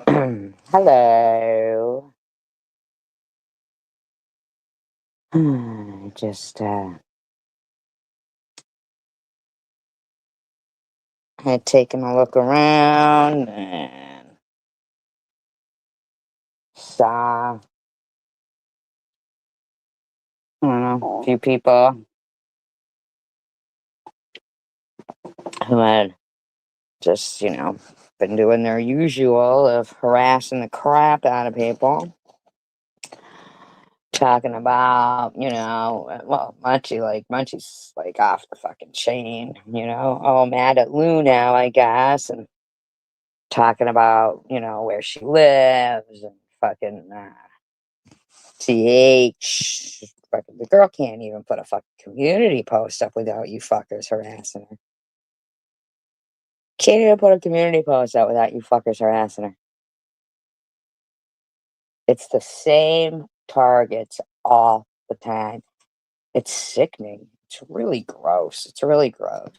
Hello. Just had taken a look around and saw, I don't know, a few people who had just, been doing their usual of harassing the crap out of people. Talking about, well, Munchie's like off the fucking chain, all mad at Lou now, I guess, and talking about, where she lives and fucking TH. Fucking, the girl can't even put a fucking community post up without you fuckers harassing her. Can't even put a community post up without you fuckers harassing her. It's the same targets all the time. It's sickening. It's really gross. It's really gross.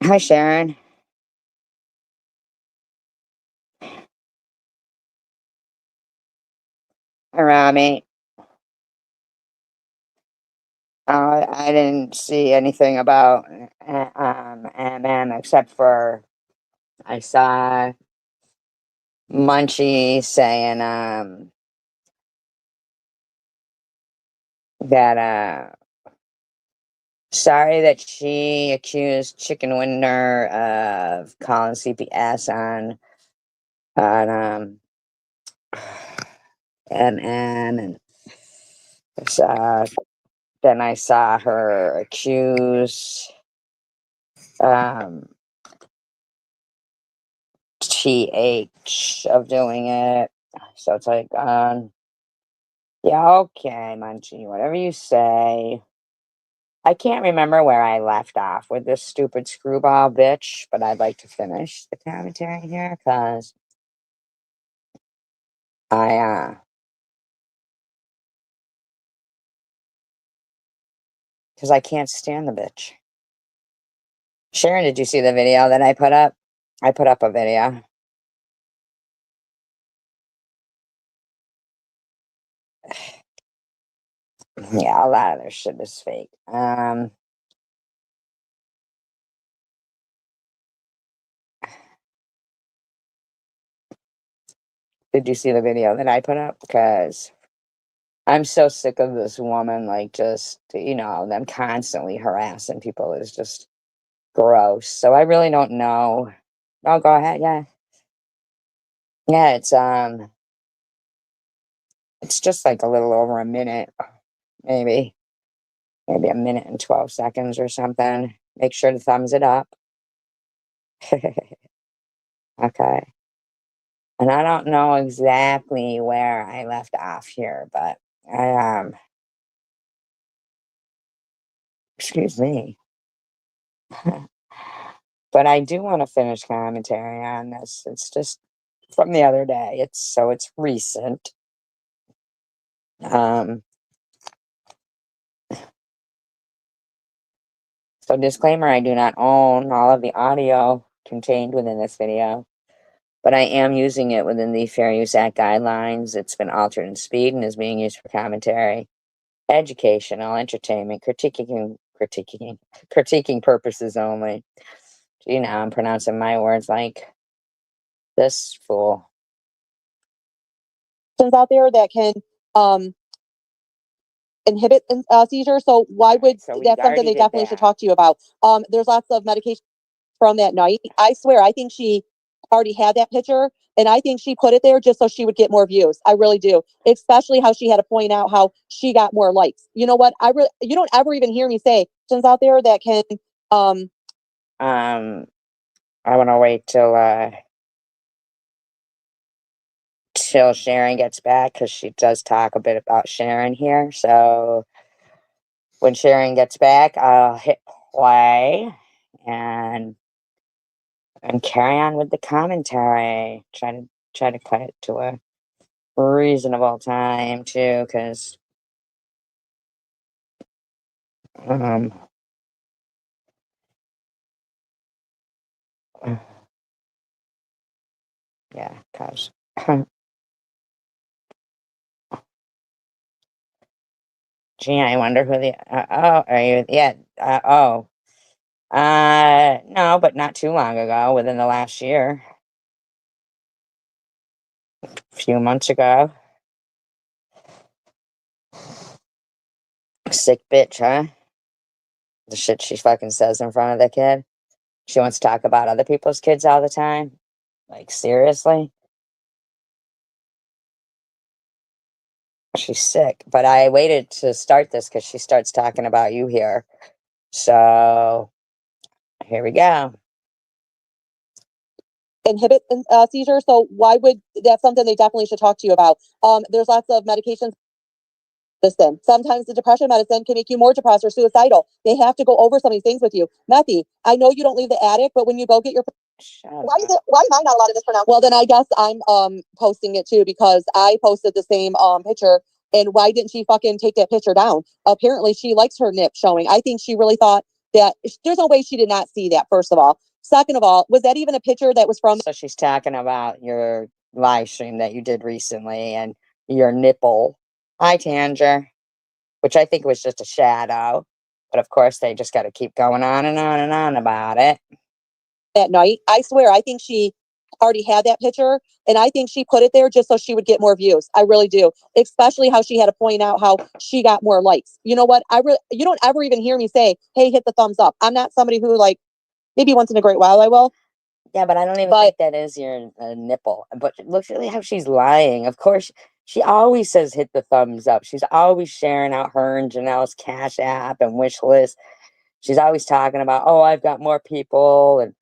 Hi, Sharon. Hi, Rami. I didn't see anything about MM except for I saw Munchie saying that sorry that she accused Chicken Winner of calling CPS on MM, and uh, then I saw her accuse um TH of doing it. So it's like, yeah, okay, Munchie, whatever you say. I can't remember where I left off with this stupid screwball bitch, but I'd like to finish the commentary here I, uh, because I can't stand the bitch. Sharon, did you see the video that I put up? I put up a video. Yeah, a lot of their shit is fake. Did you see the video that I put up? Because I'm so sick of this woman, like, just, them constantly harassing people is just gross. So I really don't know. Oh, go ahead. Yeah. Yeah, it's just like a little over a minute, maybe, maybe a minute and 12 seconds or something. Make sure to thumbs it up. Okay. And I don't know exactly where I left off here, but excuse me. But I do want to finish commentary on this. It's just from the other day. It's recent. Um, so disclaimer, I do not own all of the audio contained within this video, but I am using it within the Fair Use Act guidelines. It's been altered in speed and is being used for commentary, educational, entertainment, critiquing purposes only. I'm pronouncing my words like this fool. Out there that can inhibit seizures. So why would So that's something they definitely should talk to you about. There's lots of medication from that night. I swear, I think she already had that picture, and I think she put it there just so she would get more views. I really do. Especially how she had to point out how she got more likes. You know what? You don't ever even hear me say things out there that can I want to wait till Sharon gets back because she does talk a bit about Sharon here. So when Sharon gets back, I'll hit play and carry on with the commentary. Try to cut it to a reasonable time too, because um yeah, cause gee, I wonder who the oh, are you, yeah, oh, no, but not too long ago, within the last year, a few months ago. Sick bitch, huh? The shit she fucking says in front of the kid. She wants to talk about other people's kids all the time. Like, seriously? She's sick. But I waited to start this because she starts talking about you here. So, here we go. inhibit seizures. So why would that's something they definitely should talk to you about. There's lots of medications. Listen, sometimes the depression medicine can make you more depressed or suicidal. They have to go over some of these things with you. Methy, I know you don't leave the attic, but when you go get your why am I not allowed to mispronounce? Well, then I guess I'm posting it too because I posted the same picture. And why didn't she fucking take that picture down? Apparently, she likes her nip showing. I think she really thought that there's no way she did not see that. First of all, second of all, was that even a picture that was from? So she's talking about your live stream that you did recently and your nipple. Hi, Tanger. Which I think was just a shadow. But of course, they just got to keep going on and on and on about it. That night, I swear, I think she already had that picture, and I think she put it there just so she would get more views. I really do. Especially how she had to point out how she got more likes. You know what? You don't ever even hear me say, "Hey, hit the thumbs up." I'm not somebody who like maybe once in a great while I will. Yeah, but I don't even think that is your nipple. But look really how she's lying. Of course, she always says hit the thumbs up. She's always sharing out her and Janelle's Cash App and wish list. She's always talking about, oh, I've got more people, and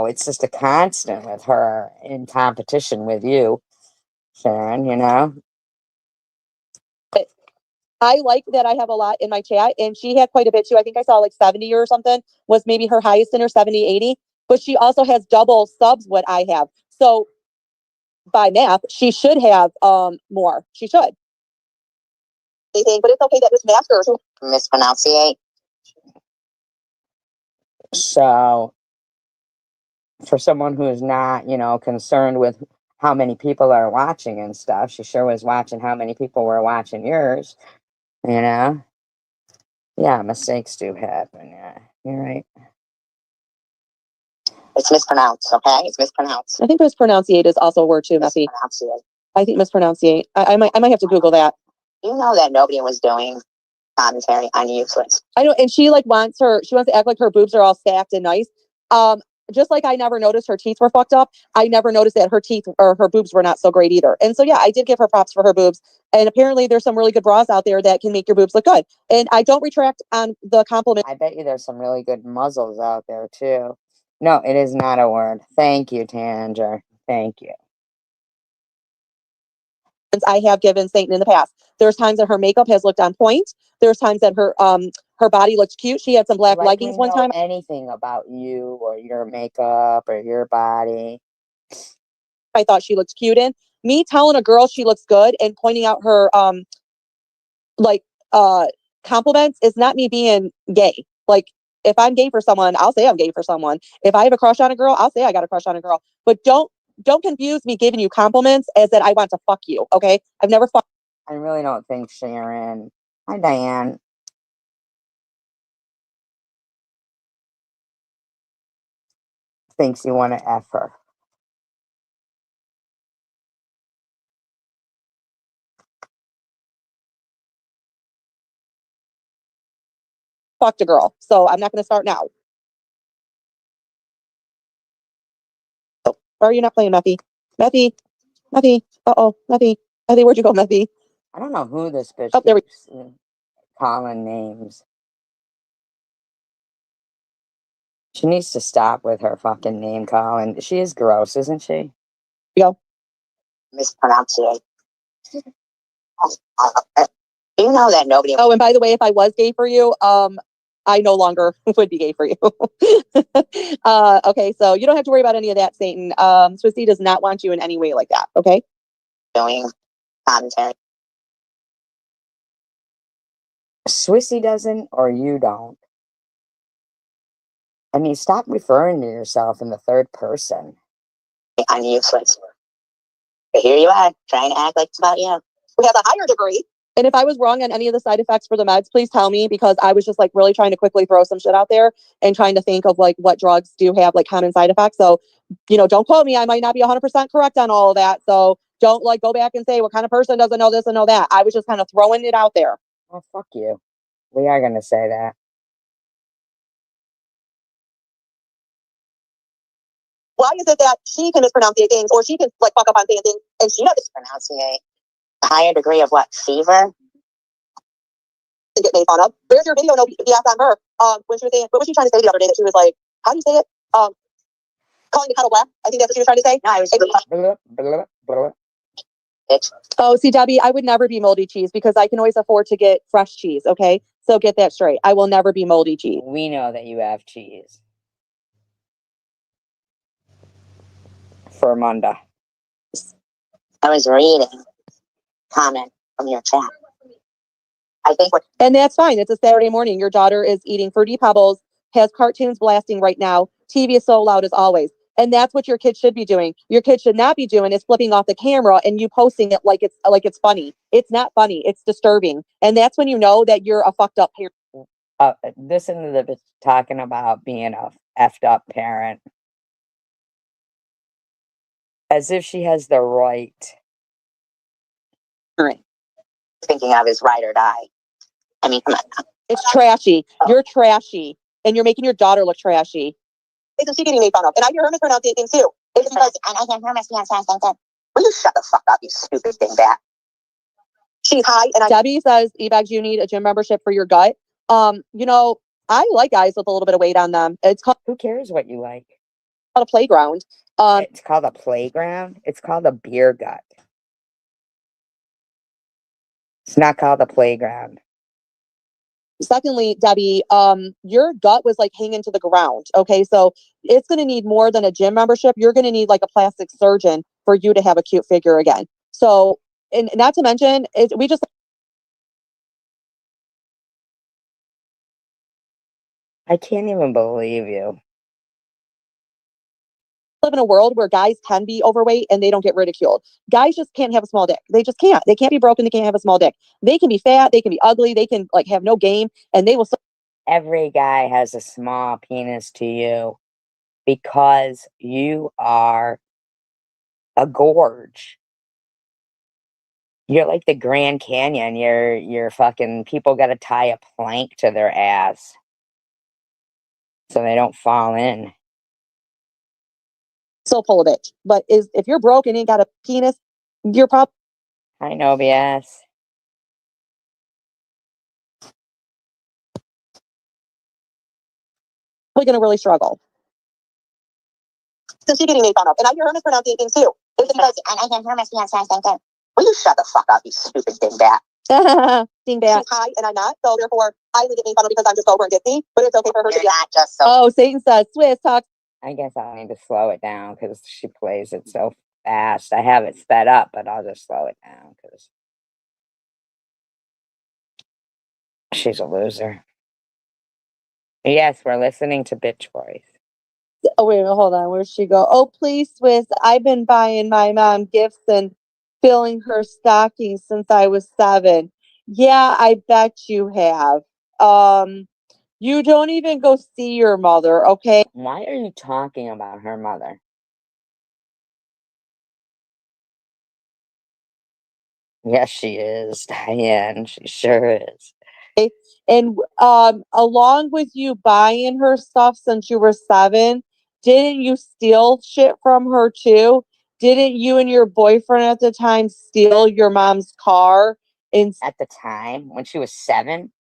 it's just a constant with her in competition with you, Sharon. I like that I have a lot in my chat, and she had quite a bit too. I think I saw like 70 or something was maybe her highest in her 70, 80. But she also has double subs what I have. So by math, she should have more. She should. Anything, but it's okay that this master mispronunciate. So for someone who is not, concerned with how many people are watching and stuff, she sure was watching how many people were watching yours, you know? Yeah, mistakes do happen. Yeah, you're right. It's mispronounced, okay? It's mispronounced. I think mispronunciate is also a word too, Messy. I think mispronunciate. I might have to Google that. You know that nobody was doing commentary on useless. I know, and she wants to act like her boobs are all stacked and nice. Just like I never noticed her teeth were fucked up, I never noticed that her teeth or her boobs were not so great either. And so yeah, I did give her props for her boobs. And apparently there's some really good bras out there that can make your boobs look good. And I don't retract on the compliment. I bet you there's some really good muzzles out there too. No, it is not a word. Thank you, Tanger. Thank you. I have given Satan in the past. There's times that her makeup has looked on point. There's times that her body looks cute. She had some black leggings one time. Anything about you or your makeup or your body? I thought she looked cute in. Me telling a girl she looks good and pointing out her like compliments is not me being gay. Like if I'm gay for someone, I'll say I'm gay for someone. If I have a crush on a girl, I'll say I got a crush on a girl. But don't confuse me giving you compliments as that I want to fuck you. Okay, I've never fucked. I really don't think Sharon. Hi, Diane. Thinks you want to F her. fucked a girl. So I'm not going to start now. Oh, why are you not playing, Methy? Methy, Methy. Uh-oh, Methy. Methy, where'd you go, Methy? I don't know who this bitch Oh, there we keeps calling names. She needs to stop with her fucking name calling. She is gross, isn't she? go. Mispronunciate. You know that nobody. Oh, and by the way, if I was gay for you, I no longer would be gay for you. Okay, so you don't have to worry about any of that, Satan. Swissy does not want you in any way like that. Okay. Doing commentary. Swissy doesn't, or you don't. I mean, stop referring to yourself in the third person. I'm useless. But here you are, trying to act like it's about you. We have a higher degree. And if I was wrong on any of the side effects for the meds, please tell me, because I was just like really trying to quickly throw some shit out there and trying to think of like what drugs do have like common side effects. So, don't quote me. I might not be 100% correct on all of that. So don't like go back and say what kind of person doesn't know this and know that. I was just kind of throwing it out there. Oh, fuck you. We are going to say that. Why is it that she can mispronounce things or she can like fuck up on saying things and she doesn't Pronunciate. A higher degree of what? Fever? get made fun of? Where's your video? No BS on her. When she was saying, what was she trying to say the other day that she was like, how do you say it? Calling the kettle black. I think that's what she was trying to say. No, I was. Blah, blah, blah. Oh, see, Debbie, I would never be moldy cheese because I can always afford to get fresh cheese. Okay, so get that straight. I will never be moldy cheese. We know that you have cheese. Fermunda. I was reading comment from your chat. I think what. And that's fine. It's a Saturday morning. Your daughter is eating Fruity Pebbles, has cartoons blasting right now. TV is so loud as always. And that's what your kid should be doing. Your kid should not be doing is flipping off the camera and you posting it like it's funny. It's not funny. It's disturbing. And that's when you know that you're a fucked up parent. Listen to the bitch talking about being a effed up parent. As if she has the right. Thinking of is ride or die. I mean, come on. It's trashy. You're trashy. And you're making your daughter look trashy. Isn't she getting made fun of? And I hear her mispronounce things too. It's because I hear her mispronounce things. Will you shut the fuck up, you stupid dingbat? She's high. And Debbie says, Ebags, you need a gym membership for your gut. I like guys with a little bit of weight on them. It's called Who cares what you like? a playground. It's called a playground. It's called a beer gut. It's not called a playground. Secondly, Debbie, your gut was like hanging to the ground. Okay, so it's going to need more than a gym membership. You're going to need like a plastic surgeon for you to have a cute figure again. So, and not to mention, we just. I can't even believe you. Live in a world where guys can be overweight and they don't get ridiculed. Guys just can't have a small dick. They just can't. They can't be broken. They can't have a small dick. They can be fat. They can be ugly. They can like have no game, and they will. Every guy has a small penis to you because you are a gorge. You're like the Grand Canyon. You're fucking people got to tie a plank to their ass so they don't fall in. Still pull a bitch. But if you're broke and ain't got a penis, you're probably. I know, BS. Going to really struggle. So she's getting made fun of. And I hear her mispronouncing things too. It's because I hear her mispronounce things. Will you shut the fuck up, you stupid dingbat? Dingbat. She's high and I'm not, so therefore I only get made fun of because I'm just sober and ditzy. But it's okay for her to be not just so. Oh, Satan says Swiss talks. I guess I'll need to slow it down because she plays it so fast. I have it sped up, but I'll just slow it down because she's a loser. Yes, we're listening to Bitch Voice. Oh, wait, hold on. Where'd she go? Oh, please, Swiss. I've been buying my mom gifts and filling her stockings since I was 7. Yeah, I bet you have. You don't even go see your mother, okay? Why are you talking about her mother? Yes, she is, Diane. She sure is. And along with you buying her stuff since you were 7, didn't you steal shit from her too? Didn't you and your boyfriend at the time steal your mom's car and At the time, when she was 7,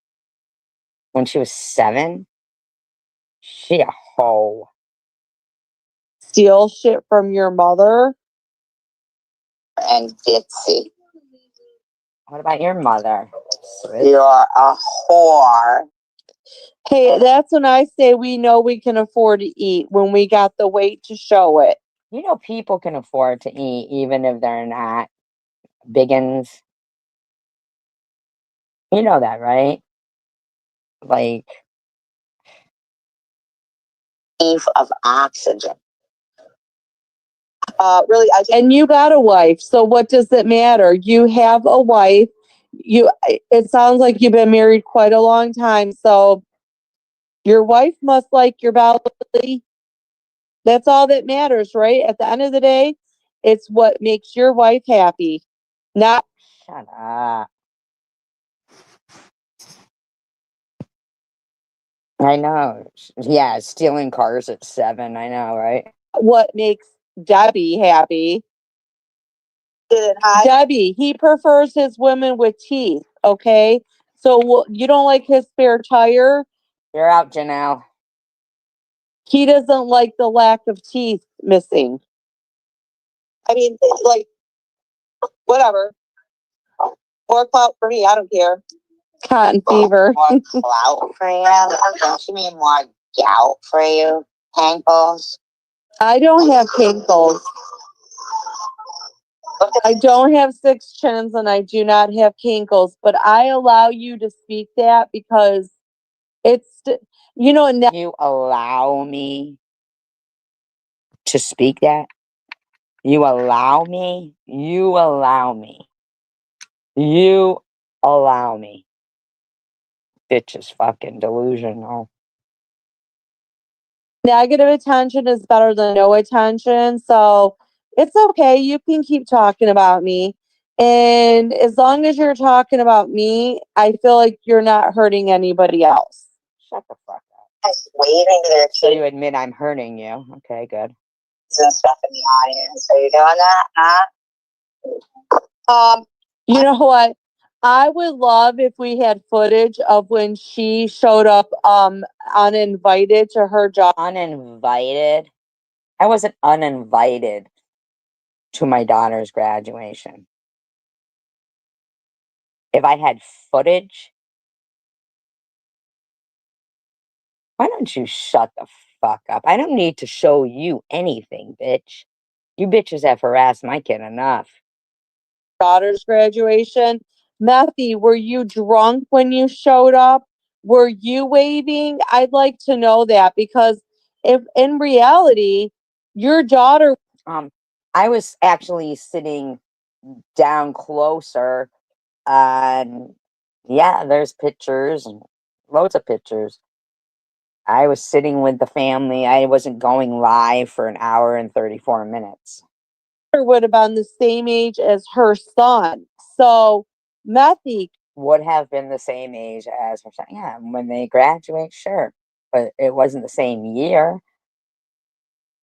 when she was 7, she a hoe. steal shit from your mother? And ditzy. What about your mother? You're a whore. Hey, that's when I say we know we can afford to eat, when we got the weight to show it. You know, people can afford to eat even if they're not biggins. You know that, right? Like, Eve of oxygen. Really, and you got a wife, so what does it matter? You have a wife. It sounds like you've been married quite a long time, so your wife must like your belly. That's all that matters, right? At the end of the day, it's what makes your wife happy. Not shut up. I know. Yeah, stealing cars at 7. I know, right? what makes Debbie happy. Debbie, he prefers his women with teeth, okay? So you don't like his spare tire? You're out, Janelle. He doesn't like the lack of teeth missing. I mean, like, whatever. More clout for me, I don't care. Cotton fever. More clout for you? Don't you mean more gout for you? Ankles? I don't have kinkles. I don't have 6 chins and I do not have kinkles, but I allow you to speak that because it's, now You allow me to speak that? You allow me? You allow me. You allow me. Bitch is fucking delusional. negative attention is better than no attention. So it's okay. You can keep talking about me. And as long as you're talking about me, I feel like you're not hurting anybody else. Shut the fuck up. Just waving to their So kids you admit I'm hurting you. Okay, good. and stuff in the audience. Are you doing that? You know what? I would love if we had footage of when she showed up uninvited to her job. Uninvited? I wasn't uninvited to my daughter's graduation. If I had footage, why don't you shut the fuck up? I don't need to show you anything, bitch. You bitches have harassed my kid enough. Daughter's graduation. Methy, were you drunk when you showed up? Were you waving? I'd like to know that because if in reality, your daughter. I was actually sitting down closer, and yeah, there's pictures and loads of pictures. I was sitting with the family. I wasn't going live for an hour and 34 minutes. Would have been the same age as her son. So, Methy would have been the same age as her son. Yeah, when they graduate, sure. But it wasn't the same year.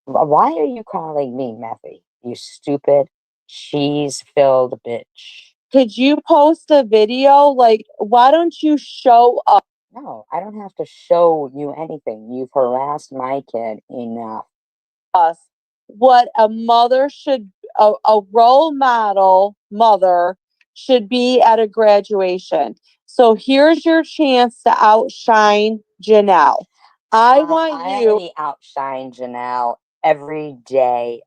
Why are you calling me Methy? You stupid, cheese-filled bitch. Could you post a video? Like, why don't you show up? No, I don't have to show you anything. You've harassed my kid enough. Us what a mother should, a role model mother should be at a graduation. So here's your chance to outshine Janelle. I already outshine Janelle every day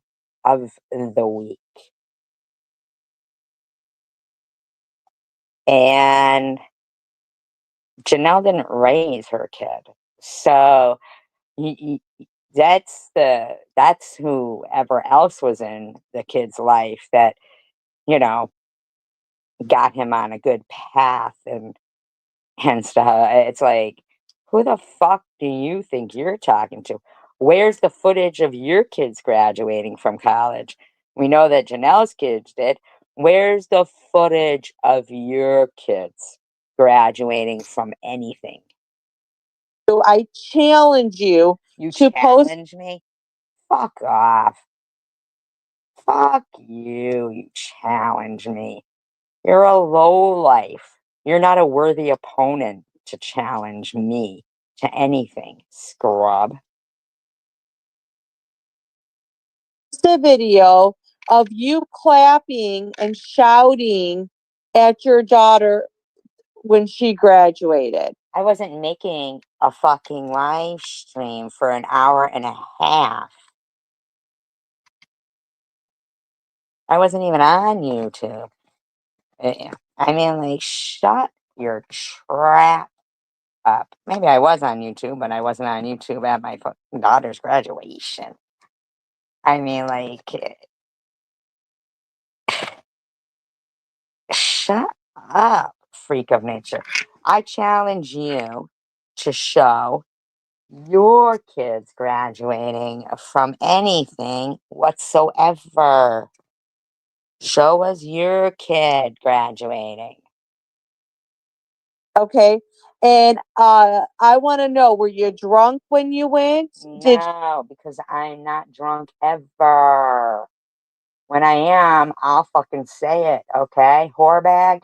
of the week. And Janelle didn't raise her kid. So that's whoever else was in the kid's life that, you know, got him on a good path and stuff. It's like, who the fuck do you think you're talking to? Where's the footage of your kids graduating from college? We know that Janelle's kids did. Where's the footage of your kids? graduating from anything. So I challenge you You to post. challenge me? Fuck off. Fuck you. You challenge me. You're a lowlife. You're not a worthy opponent to challenge me to anything, scrub. A video of you clapping and shouting at your daughter when she graduated. I wasn't making a fucking live stream for an hour and a half. I wasn't even on YouTube. I mean, like, shut your trap up. Maybe I was on YouTube, but I wasn't on YouTube at my daughter's graduation. I mean, like, shut up, freak of nature. I challenge you to show your kids graduating from anything whatsoever. Show us your kid graduating. Okay. And I want to know, were you drunk when you went? No, because I'm not drunk ever. When I am, I'll fucking say it, okay? Whorebag?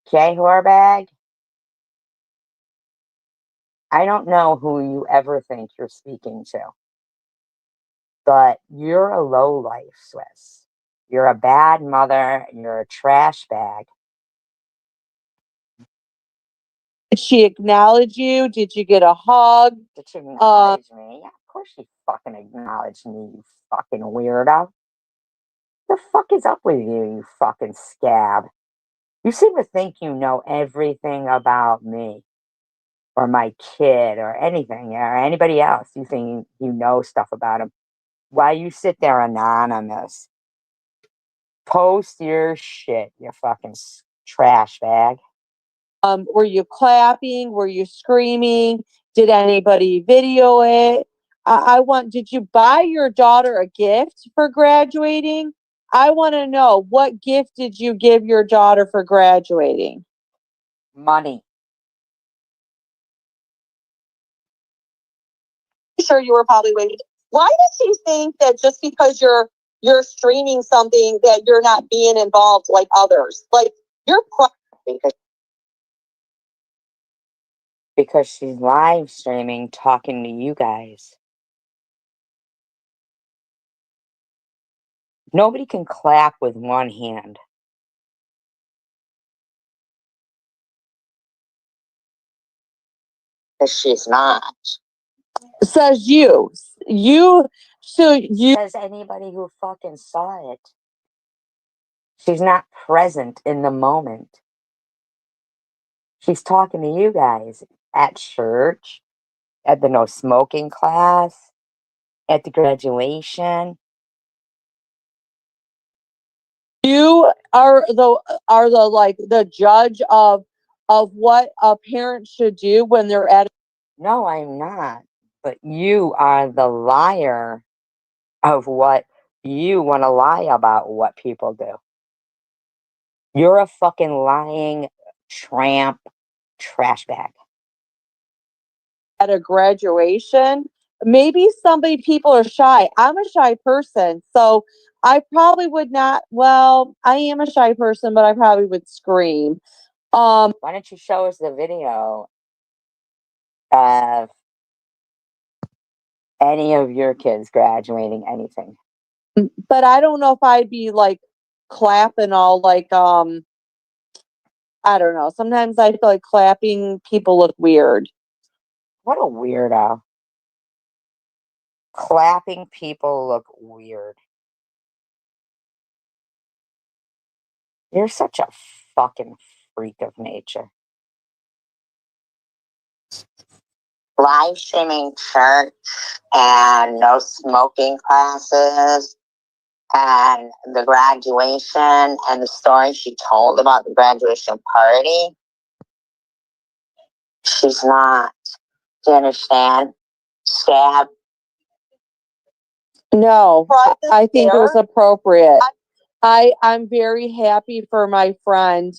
Okay, whorebag? I don't know who you ever think you're speaking to, but you're a lowlife, Swiss. You're a bad mother, and you're a trash bag. Did she acknowledge you? Did you get a hug? Did she acknowledge me? Yeah, of course she fucking acknowledged me, you fucking weirdo. The fuck is up with you fucking scab? You seem to think you know everything about me or my kid or anything or anybody else. You think you know stuff about them. Why you sit there anonymous? Post your shit, you fucking trash bag. Were you clapping? Were you screaming? Did anybody video it? Did you buy your daughter a gift for graduating? I want to know, what gift did you give your daughter for graduating? Money. Sure, you were probably waiting. Why does she think that just because you're streaming something that you're not being involved like others? Like, you're Because she's live streaming talking to you guys. Nobody can clap with one hand. Because she's not. says you. Says anybody who fucking saw it. She's not present in the moment. She's talking to you guys at church, at the no smoking class, at the graduation. You are the like the judge of what a parent should do when they're at. No, I'm not. But you are the liar of what you want to lie about what people do. You're a fucking lying tramp trash bag. At a graduation. Maybe people are shy. I'm a shy person, so I probably would not. Well, I am a shy person, but I probably would scream. Why don't you show us the video of any of your kids graduating anything? But I don't know if I'd be like clapping all like I don't know. Sometimes I feel like clapping people look weird. What a weirdo. Clapping people look weird. You're such a fucking freak of nature. Live streaming church and no smoking classes and the graduation and the story she told about the graduation party. She's not. Do you understand? Scab. No, I think it was appropriate. I'm very happy for my friend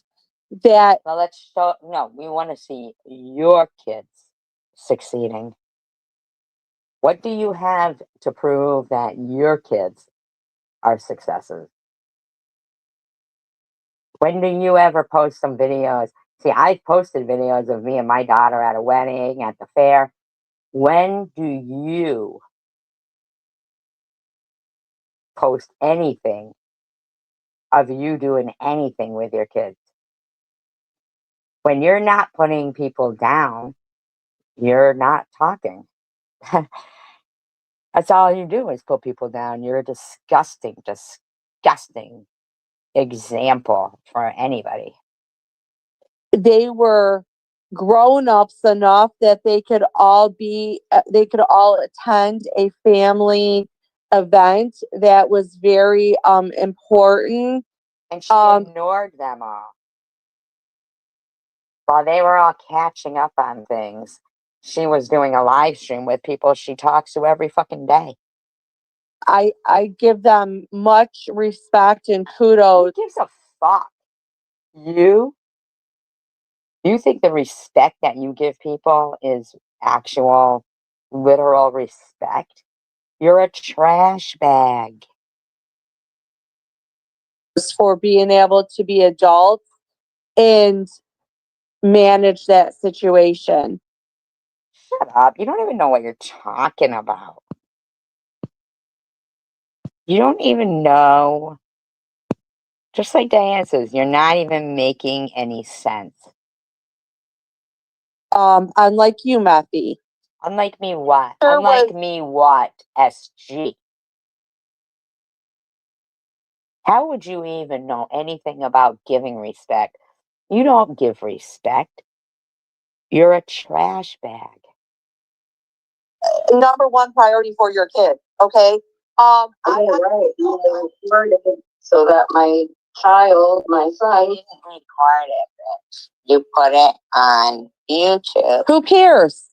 that Well, let's show. No, we want to see your kids succeeding. What do you have to prove that your kids are successes? When do you ever post some videos? See, I posted videos of me and my daughter at a wedding, at the fair. When do you post anything of you doing anything with your kids? When you're not putting people down, you're not talking. That's all you do is put people down. You're a disgusting, disgusting example for anybody. they were grown-ups enough that they could all attend a family event that was very important. And she ignored them all. While they were all catching up on things, she was doing a live stream with people she talks to every fucking day. I give them much respect and Who kudos. gives a fuck? You? You think the respect that you give people is actual, literal respect? You're a trash bag. For being able to be adults and manage that situation. Shut up. You don't even know what you're talking about. You don't even know. Just like Diane says, you're not even making any sense. Unlike you, Methy. Unlike me what? Sure Unlike was- me what, SG? How would you even know anything about giving respect? You don't give respect. You're a trash bag. Number one priority for your kid, okay? Right. So that my child, my son, didn't record it, bitch. You put it on YouTube. Who cares?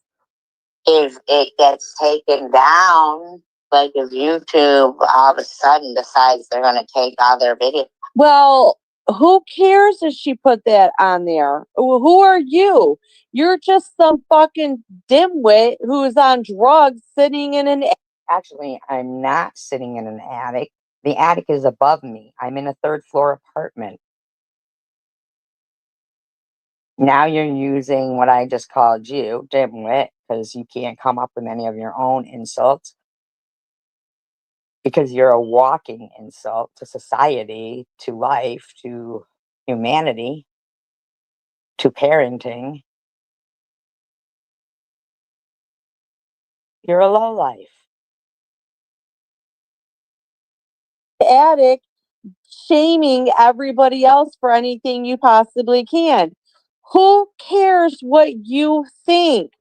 If it gets taken down, like if YouTube all of a sudden decides they're going to take all their videos. Well, who cares if she put that on there? Who are you? You're just some fucking dimwit who's on drugs sitting in an. Actually, I'm not sitting in an attic. The attic is above me. I'm in a third floor apartment. Now you're using what I just called you, dimwit, because you can't come up with any of your own insults. Because you're a walking insult to society, to life, to humanity, to parenting. You're a lowlife. Attic shaming everybody else for anything you possibly can. Who cares what you think?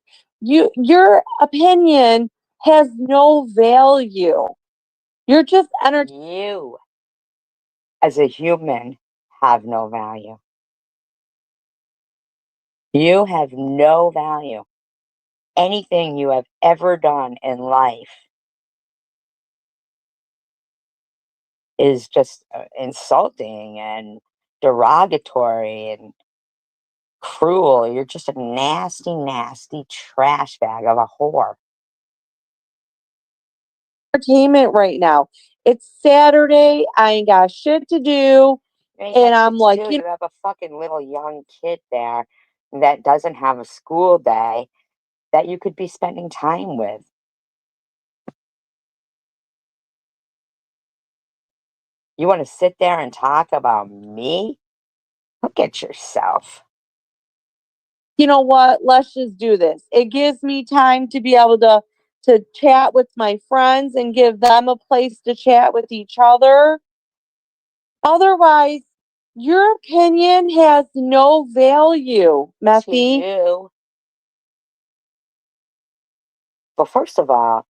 Your opinion has no value. You're just You, as a human, have no value. You have no value. Anything you have ever done in life is just insulting and derogatory and cruel. You're just a nasty, nasty trash bag of a whore. entertainment right now. It's Saturday. I ain't got shit to do. And I'm like, you have a fucking little young kid there that doesn't have a school day that you could be spending time with. You want to sit there and talk about me? Look at yourself. you know what? Let's just do this. It gives me time to be able to chat with my friends and give them a place to chat with each other. Otherwise, your opinion has no value, To Methy. you. Well, first of all,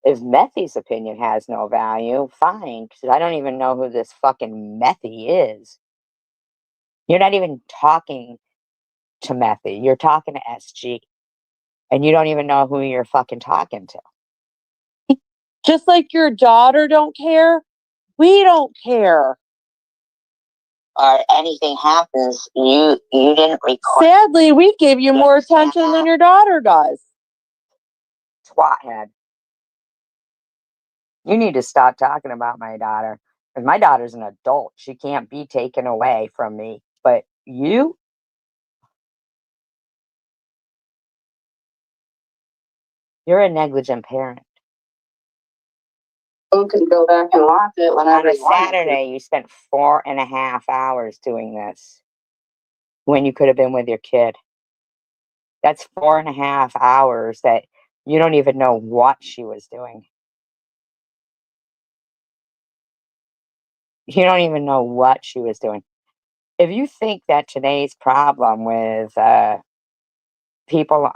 if Methy's opinion has no value, fine, because I don't even know who this fucking Methy is. You're not even talking to Methy. You're talking to SG. And you don't even know who you're fucking talking to. Just like your daughter don't care, we don't care. or anything happens, you didn't record. Sadly, we gave you more attention than your daughter does. Twat head. You need to stop talking about my daughter. Because my daughter's an adult. She can't be taken away from me. But you? You're a negligent parent. You can go back and watch it whenever On a you want to. Saturday, you spent 4.5 hours doing this when you could have been with your kid. That's 4.5 hours that you don't even know what she was doing. You don't even know what she was doing. If you think that today's problem with people,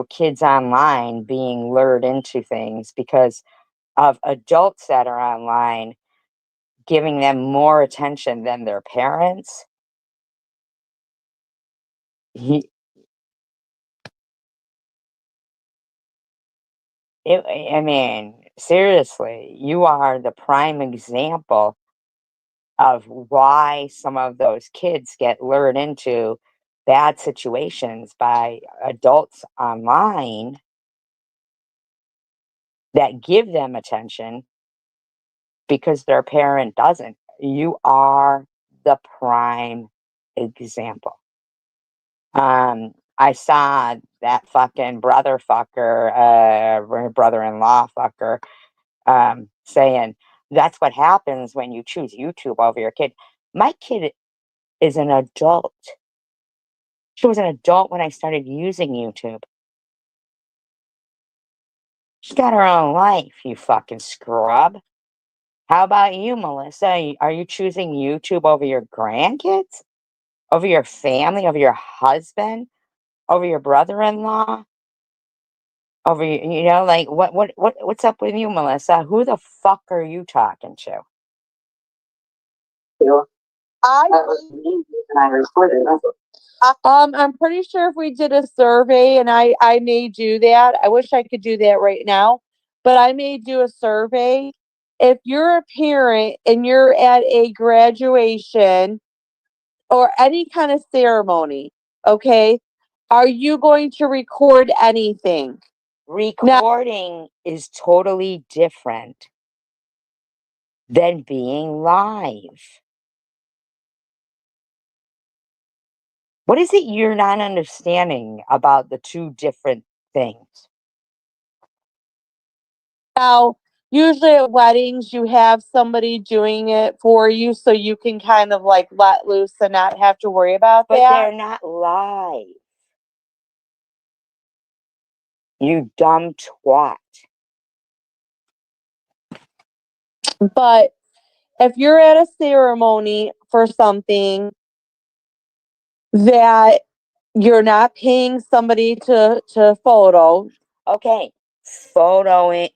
kids online being lured into things because of adults that are online giving them more attention than their parents, I mean, seriously, you are the prime example of why some of those kids get lured into bad situations by adults online that give them attention because their parent doesn't. You are the prime example. I saw that fucking brother fucker, brother-in-law fucker, saying that's what happens when you choose YouTube over your kid. My kid is an adult. She was an adult when I started using YouTube. She's got her own life, you fucking scrub. How about you, Melissa? Are you choosing YouTube over your grandkids? Over your family? Over your husband? Over your brother-in-law? Over like what's up with you, Melissa? Who the fuck are you talking to? I'm pretty sure if we did a survey, and I may do that. I wish I could do that right now, but I may do a survey. If you're a parent and you're at a graduation or any kind of ceremony, okay, are you going to record anything? Recording is totally different than being live. What is it you're not understanding about the two different things? Now, usually at weddings, you have somebody doing it for you so you can kind of like let loose and not have to worry about But that. they're not live. You dumb twat. But if you're at a ceremony for something that you're not paying somebody to photo, Okay, photoing,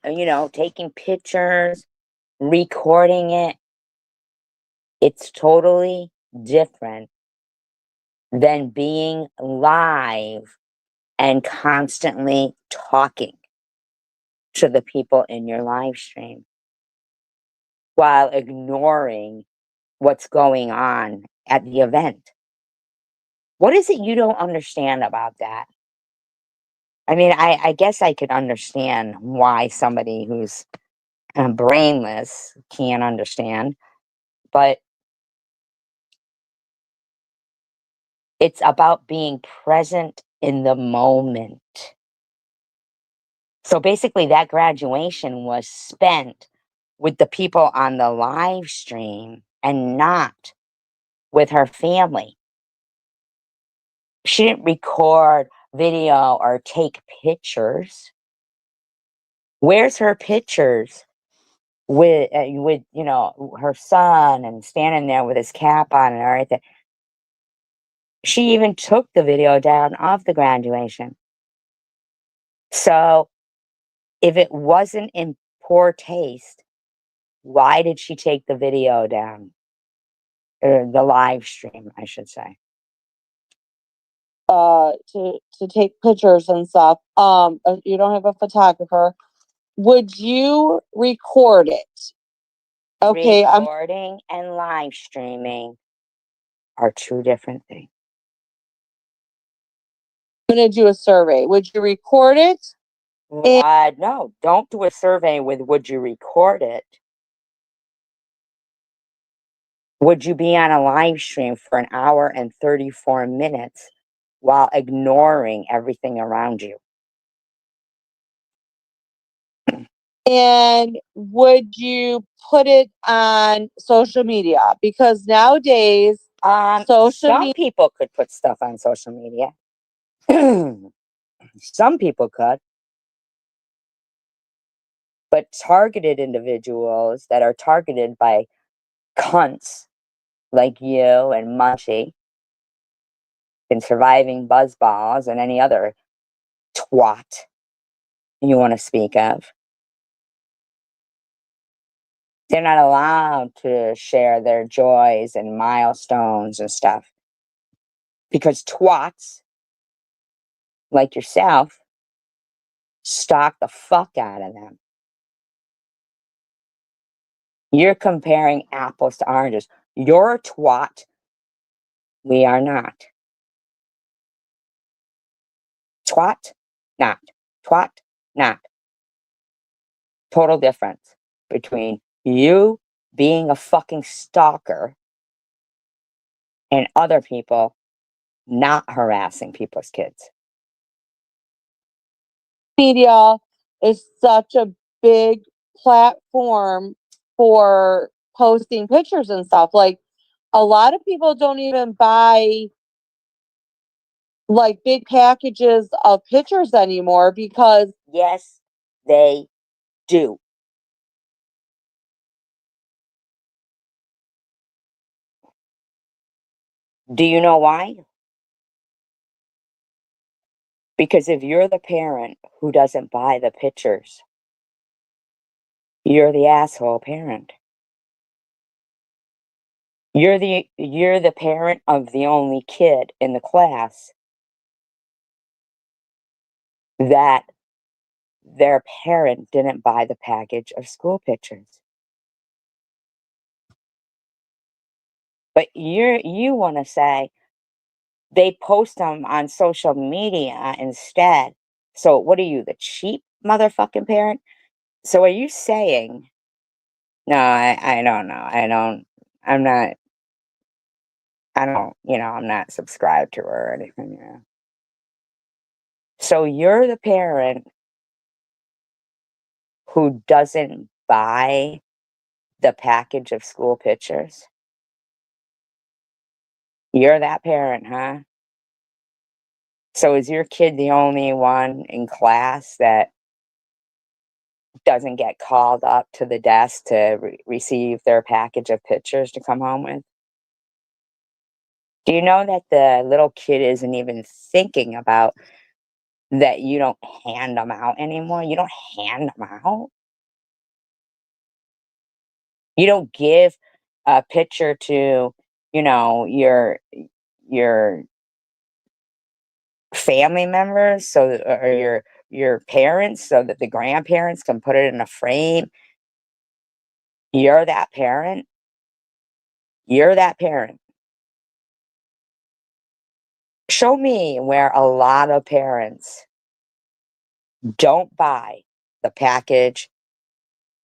taking pictures, recording it, it's totally different than being live and constantly talking to the people in your live stream while ignoring what's going on at the event. What is it you don't understand about that? I mean, I guess I could understand why somebody who's brainless can't understand, but it's about being present in the moment. So basically, that graduation was spent with the people on the live stream and not with her family. She didn't record video or take pictures. Where's her pictures with her son and standing there with his cap on and everything? She even took the video down of the graduation. So if it wasn't in poor taste, why did she take the video down? Or the live stream, I should say. to take pictures and stuff. You don't have a photographer. Would you record it? Okay, Recording and live streaming are two different things. I'm going to do a survey. Would you record it? No, don't do a survey with would you record it. Would you be on a live stream for an hour and 34 minutes while ignoring everything around you? And would you put it on social media? Because nowadays, Some people could put stuff on social media. Some people could. But targeted individuals that are targeted by cunts like you and Munchie and Surviving Buzzballs and any other twat you want to speak of, they're not allowed to share their joys and milestones and stuff. Because twats like yourself stalk the fuck out of them. You're comparing apples to oranges. You're a twat. We are not. Twat, not. Twat, not. Total difference between you being a fucking stalker and other people not harassing people's kids. media is such a big platform for posting pictures and stuff. Like, a lot of people don't even buy like big packages of pictures anymore because Yes, they do. Do you know why? Because if you're the parent who doesn't buy the pictures, you're the asshole parent. You're the parent of the only kid in the class that their parent didn't buy the package of school pictures. But you want to say they post them on social media instead. So what are you, the cheap motherfucking parent? So are you saying, no, I don't know. I'm not, I'm not subscribed to her or anything, So you're the parent who doesn't buy the package of school pictures? You're that parent, huh? So is your kid the only one in class that doesn't get called up to the desk to receive their package of pictures to come home with? Do you know that the little kid isn't even thinking about that you don't hand them out anymore? You don't hand them out. You don't give a picture to, your family members or your parents so that the grandparents can put it in a frame. You're that parent. You're that parent. Show me where a lot of parents don't buy the package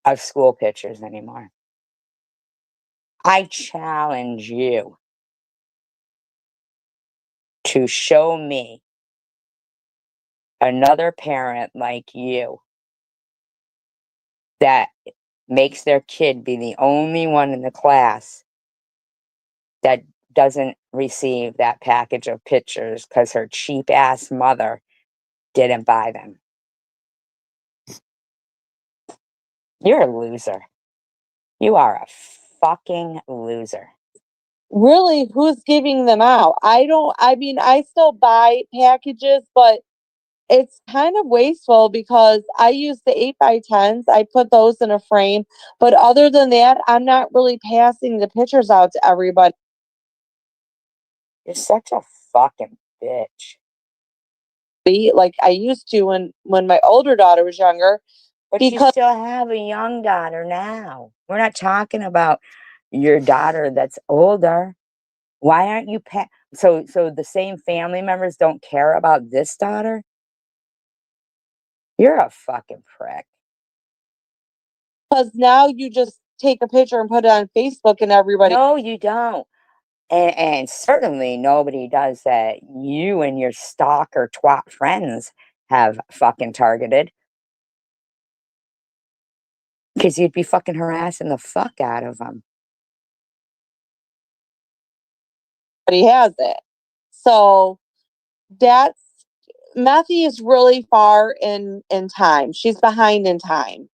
of school pictures anymore. I challenge you to show me another parent like you that makes their kid be the only one in the class that doesn't receive that package of pictures because her cheap ass mother didn't buy them. You're a loser. You are a fucking loser. really, who's giving them out? I still buy packages, but it's kind of wasteful because I use the 8x10s. I put those in a frame. But other than that, I'm not really passing the pictures out to everybody. You're such a fucking bitch. Like I used to when my older daughter was younger. But you still have a young daughter now. We're not talking about your daughter that's older. Why aren't you so the same family members don't care about this daughter? You're a fucking prick. Because now you just take a picture and put it on Facebook and everybody. No, you don't. And certainly nobody does that you and your stalker twat friends have fucking targeted. Because you'd be fucking harassing the fuck out of them. He has it. So that's Methy is really far in time. She's behind in time.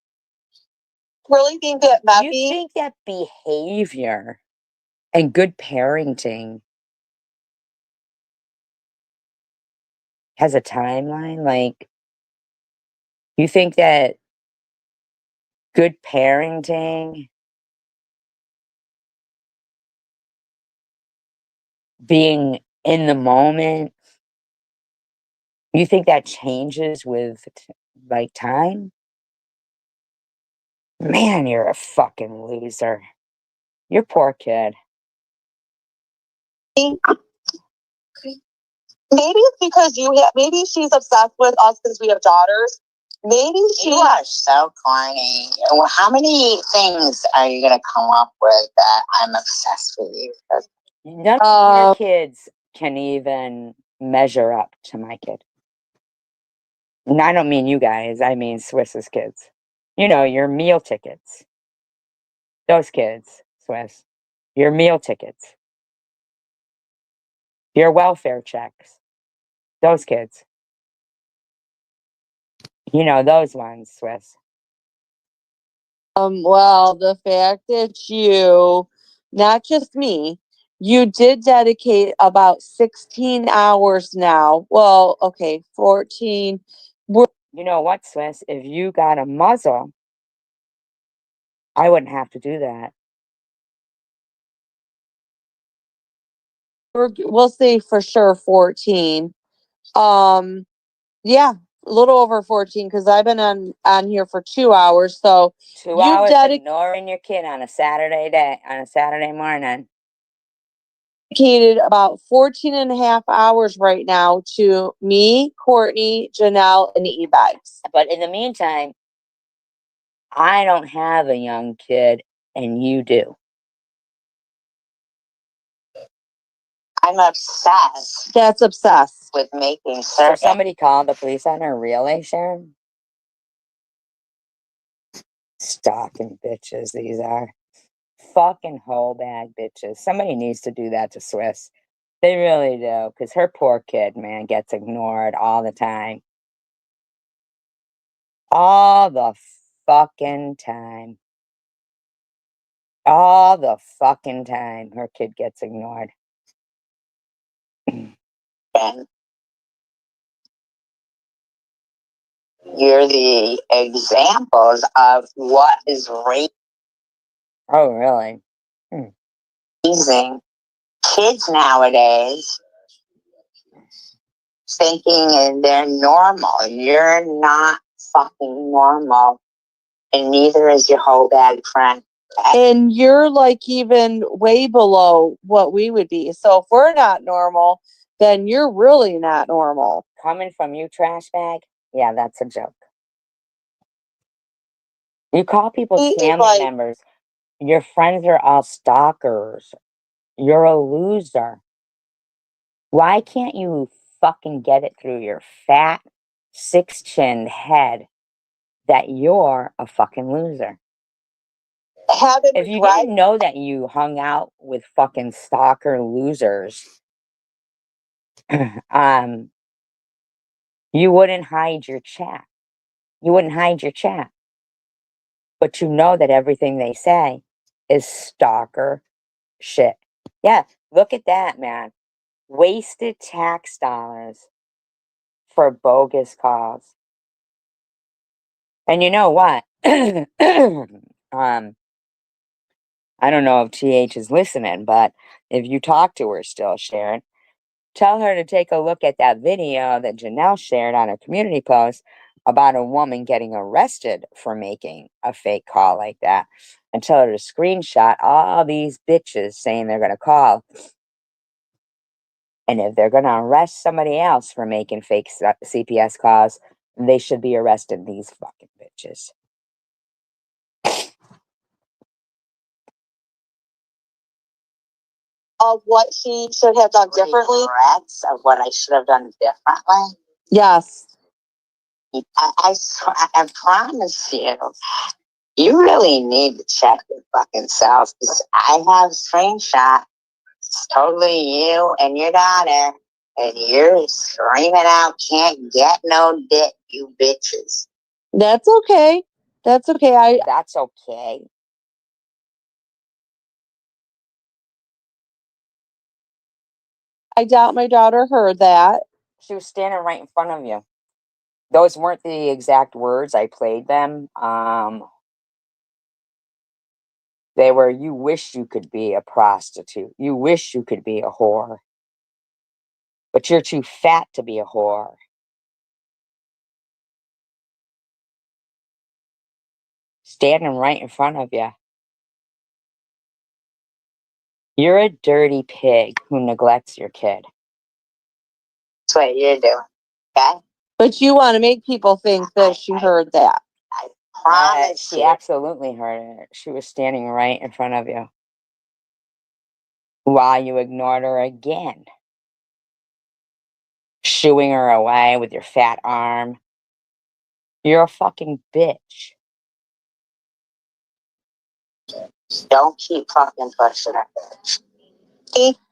Really think that Do you Methy think that behavior and good parenting has a timeline? Like, you think that good parenting, being in the moment, you think that changes with like time? Man, you're a fucking loser. You're poor kid. maybe it's because maybe she's obsessed with us because we have daughters. Maybe You are so corny. Well, how many things are you going to come up with that I'm obsessed with you? None of your kids can even measure up to my kid. And I don't mean you guys, I mean Swiss's kids. You know, your meal tickets. Those kids, Swiss. Your meal tickets. Your welfare checks. Those kids. You know, those ones, Swiss. well, the fact that you, not just me, you did dedicate about 16 hours now. Well, okay, 14. You know what, Swiss? If you got a muzzle, I wouldn't have to do that. We'll say for sure 14. Yeah, a little over 14 because I've been on here for 2 hours. So 2 hours ignoring your kid on a Saturday morning. dedicated about 14 and a half hours right now to me, Courtney, Janelle, and E-Bags. But in the meantime, I don't have a young kid and you do. I'm obsessed That's obsessed. with making So certain. somebody called the police on her, really, Sharon? Stalking bitches, these are. Fucking whole bag bitches. Somebody needs to do that to Swiss. They really do, because her poor kid, man, gets ignored all the time. All the fucking time. All the fucking time her kid gets ignored. You're the examples of what is Oh, really? raising kids nowadays thinking they're normal. You're not fucking normal, and neither is your whole bad friend. And you're like even way below what we would be. So if we're not normal, then you're really not normal. Coming from you, trash bag? Yeah, that's a joke. You call people family members. Your friends are all stalkers. You're a loser. Why can't you fucking get it through your fat, six-chinned head that you're a fucking loser? If you didn't know that you hung out with fucking stalker losers, you wouldn't hide your chat. You wouldn't hide your chat. But you know that everything they say is stalker shit. Yeah, look at that, man. Wasted tax dollars for bogus calls. And you know what? I don't know if TH is listening, but if you talk to her still, Sharon, tell her to take a look at that video that Janelle shared on a community post about a woman getting arrested for making a fake call like that. And tell her to screenshot all these bitches saying they're going to call And if they're going to arrest somebody else for making fake CPS calls, they should be arresting these fucking bitches. Of what she should have done differently. Regrets of what I should have done differently. Yes. I promise you, you really need to check your fucking self. I have a screenshot. It's totally you and your daughter, and you're screaming out, "Can't get no dick, you bitches." That's okay. That's okay. That's okay. I doubt my daughter heard that. She was standing right in front of you. Those weren't the exact words. I played them. They were, you wish you could be a prostitute. You wish you could be a whore. But you're too fat to be a whore. Standing right in front of you. You're a dirty pig who neglects your kid. That's what you're doing, okay? But you want to make people think that she heard that. I promise She you. absolutely heard it. She was standing right in front of you. While you ignored her again. Shooing her away with your fat arm. You're a fucking bitch. Don't keep fucking pushing her.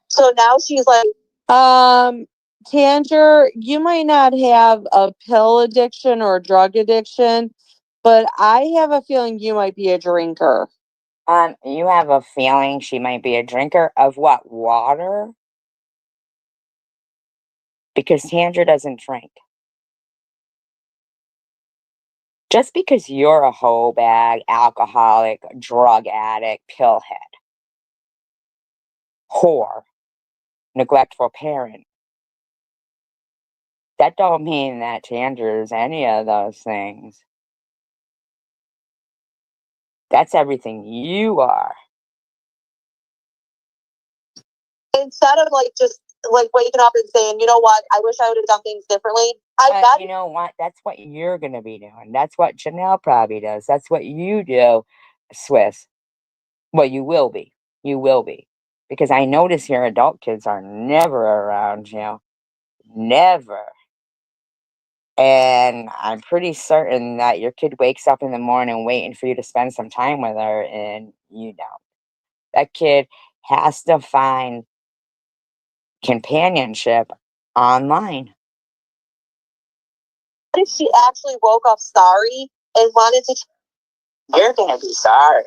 So now she's like, Tanger, you might not have a pill addiction or a drug addiction, but I have a feeling you might be a drinker. You have a feeling she might be a drinker of what? Water? Because Tanger doesn't drink. Just because you're a hoe bag, alcoholic, drug addict, pillhead, whore, neglectful parent, that don't mean that Tanger is any of those things. That's everything you are. Instead of like just like waking up and saying, you know what, I wish I would have done things differently. You know what? That's what you're going to be doing. That's what Janelle probably does. That's what you do, Swiss. Well, you will be. You will be. Because I notice your adult kids are never around you. Never. And I'm pretty certain that your kid wakes up in the morning waiting for you to spend some time with her, and you don't. That kid has to find companionship online. What if she actually woke up sorry and wanted to? You're gonna be sorry.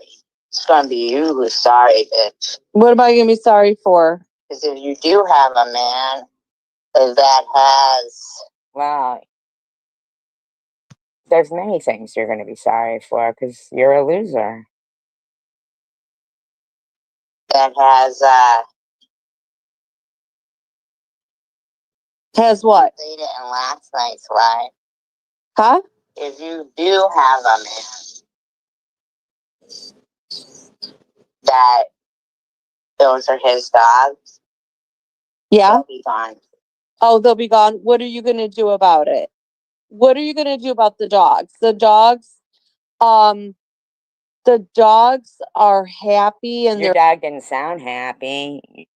It's gonna be you who's sorry, bitch. What am I gonna be sorry for? Because if you do have a man that has, Well, there's many things you're going to be sorry for because you're a loser. that has, Has what? played it in last night's live. Huh? If you do have a man that those are his dogs, Yeah. they'll be gone. Oh, they'll be gone. What are you gonna do about it? What are you gonna do about the dogs? The dogs are happy and Your dog didn't sound happy.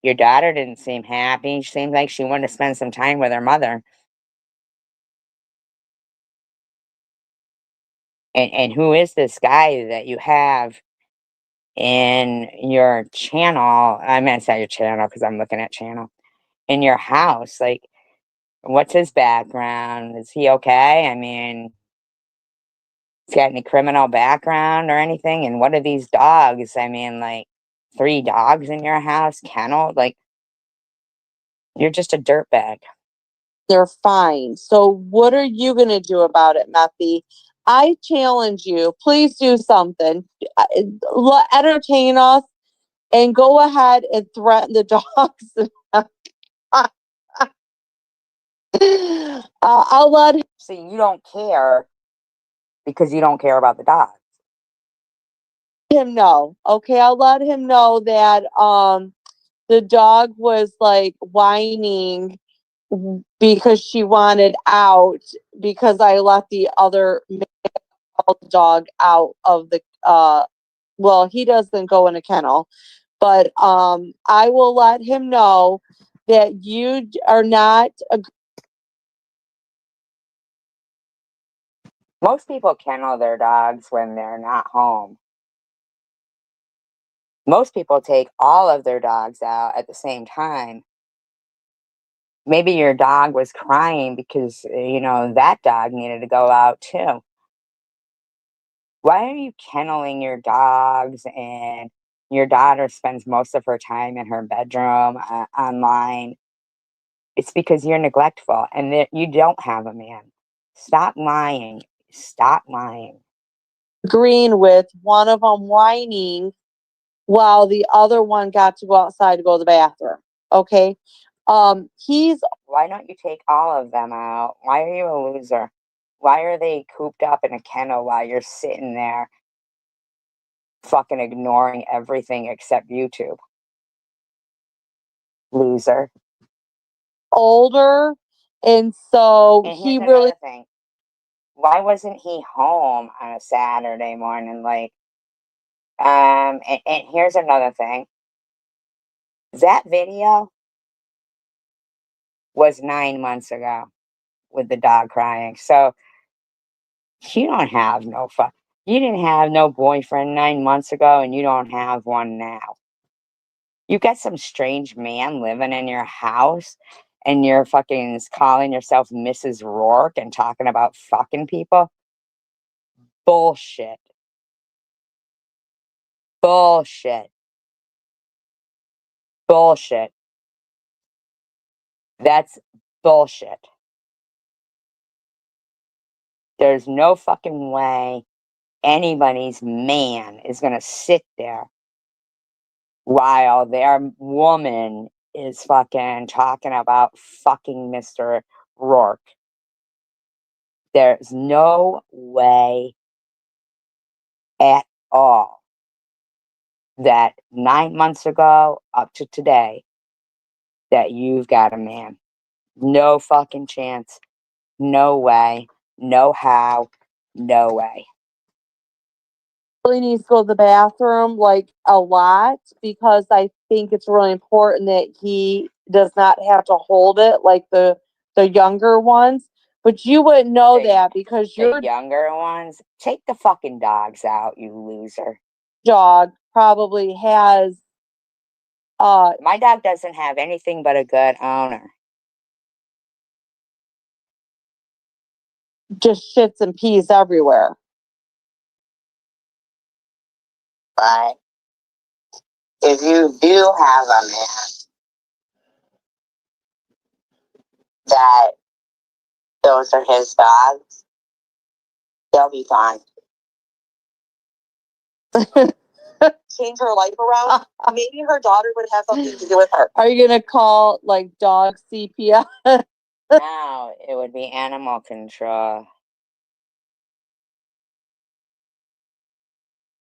Your daughter didn't seem happy. She seemed like she wanted to spend some time with her mother. And who is this guy that you have in your channel? I meant it's not your channel because I'm looking at channel. In your house, like, what's his background? Is he okay? I mean, has he got any criminal background or anything? And what are these dogs? I mean, like, 3 dogs in your house, kennel? Like, you're just a dirtbag. they're fine. So what are you gonna do about it, Methy? I challenge you. Please do something. Entertain us and go ahead and threaten the dogs. I'll let him. See, you don't care because you don't care about the dogs. him know. Okay, I'll let him know that the dog was like whining because she wanted out because I let the other male dog out of the well, he doesn't go in a kennel, but I will let him know that you are not Most people kennel their dogs when they're not home. Most people take all of their dogs out at the same time. Maybe your dog was crying because, that dog needed to go out too. Why are you kenneling your dogs and your daughter spends most of her time in her bedroom online? It's because you're neglectful and that you don't have a man. Stop lying. Stop lying. agreeing with one of them whining while the other one got to go outside to go to the bathroom. Okay. He's Why don't you take all of them out? Why are you a loser? Why are they cooped up in a kennel while you're sitting there fucking ignoring everything except YouTube? Loser. older, and so And he here's really another thing. Why wasn't he home on a Saturday morning? And here's another thing. That video was 9 months ago with the dog crying. So you don't have no fun. You didn't have no boyfriend 9 months ago, and you don't have one now. You got some strange man living in your house, and you're fucking calling yourself Mrs. Rourke and talking about fucking people. Bullshit. Bullshit. Bullshit. That's bullshit. There's no fucking way anybody's man is going to sit there while their woman is fucking talking about fucking Mr. Rourke. There's no way at all that 9 months ago up to today that you've got a man. No fucking chance. No way. No how. No way. really needs to go to the bathroom like a lot because I think it's really important that he does not have to hold it like the younger ones. But you wouldn't know The- that because The your younger ones, take the fucking dogs out, you loser. dog probably has My dog doesn't have anything but a good owner. just shits and pees everywhere. But if you do have a man that those are his dogs, they'll be gone. Change her life around. Maybe her daughter would have something to do with her. Are you gonna call like dog CPS? No, it would be animal control.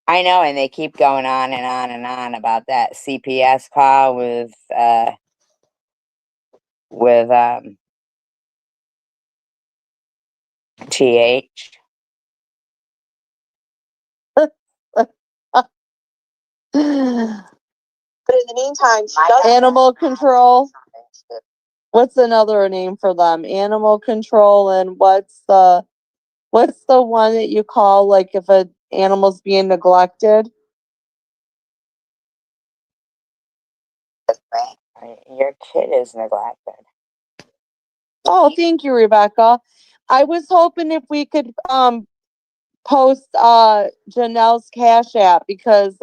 I know, and they keep going on and on and on about that CPS call with TH. But in the meantime, she does Animal control. What's another name for them? Animal control, and what's the one that you call like if a animal's being neglected? Your kid is neglected. Oh, thank you, Rebecca. I was hoping if we could post Janelle's Cash App because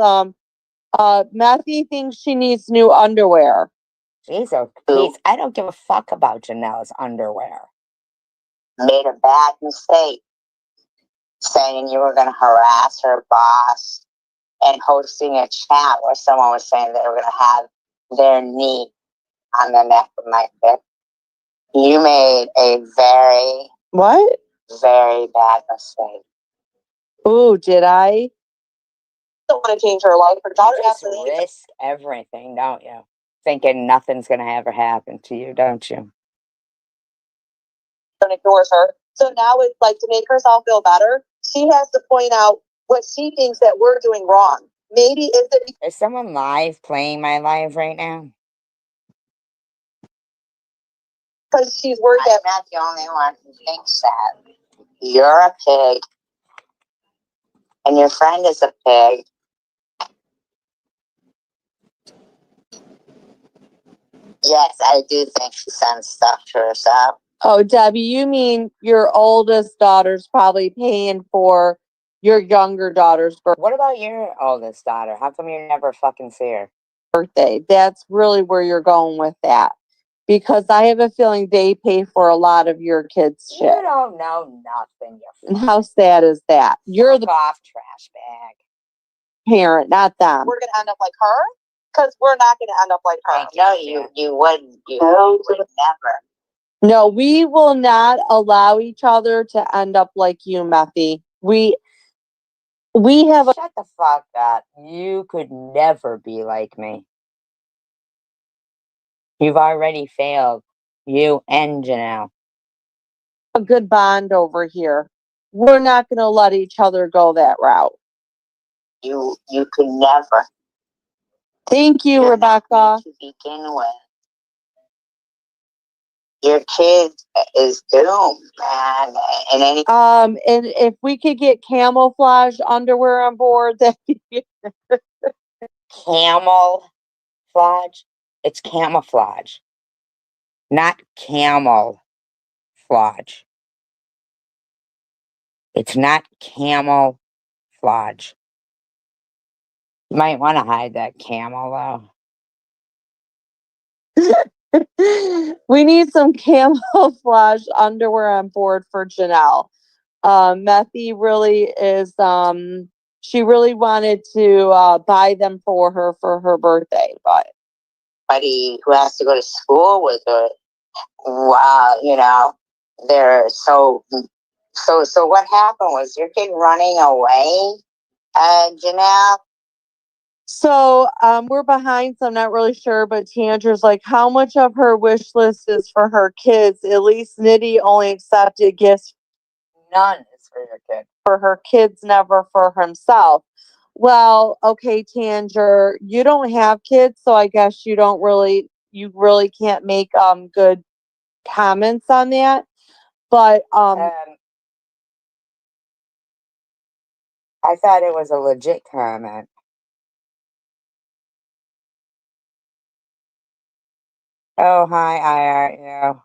Matthew thinks she needs new underwear. Jesus, please, I don't give a fuck about Janelle's underwear. made a bad mistake saying you were going to harass her boss and hosting a chat where someone was saying they were going to have their knee on the neck of my dick. You made a very, What? very bad mistake. Ooh, did I? Don't want to change her life. Her daughter You just absolutely risk everything, don't you? Thinking nothing's gonna ever happen to you, don't you? ignores her. So now it's like to make herself feel better, she has to point out what she thinks that we're doing wrong. Maybe is it Is someone live playing my live right now? because she's worried I'm that not the only one who thinks that. You're a pig, and your friend is a pig. Yes, I do think she sends stuff to herself. Oh, Debbie, you mean your oldest daughter's probably paying for your younger daughter's What about your oldest daughter? How come you never fucking see her? birthday? That's really where you're going with that. Because I have a feeling they pay for a lot of your kids' You shit. don't know nothing, you And how sad is that? You're the off trash bag. parent, not them. We're gonna end up like her? Because we're not gonna end up like her. No, you wouldn't. You would never. No, we will not allow each other to end up like you, Methy. We have Shut the fuck up. You could never be like me. You've already failed. You and Janelle. a good bond over here. We're not gonna let each other go that route. You could never. Thank you, You're Rebecca. not to begin with. Your kid is doomed, man. And any And if we could get camouflage underwear on board, that Camouflage? It's camouflage. Not camouflage. It's not camouflage. You might want to hide that camel though. we need some camouflage underwear on board for Janelle. Methy really is she really wanted to buy them for her birthday, but somebody who has to go to school with her, wow, they're so what happened? Was your kid running away, Janelle? so we're behind, so I'm not really sure, but Tandra's like, how much of her wish list is for her kids? At least Nitty only accepted gifts. None is for your kid. For her kids, never for himself. Well, okay, Tanger, you don't have kids, so I guess you really can't make good comments on that. But I thought it was a legit comment. Oh, hi, IRU.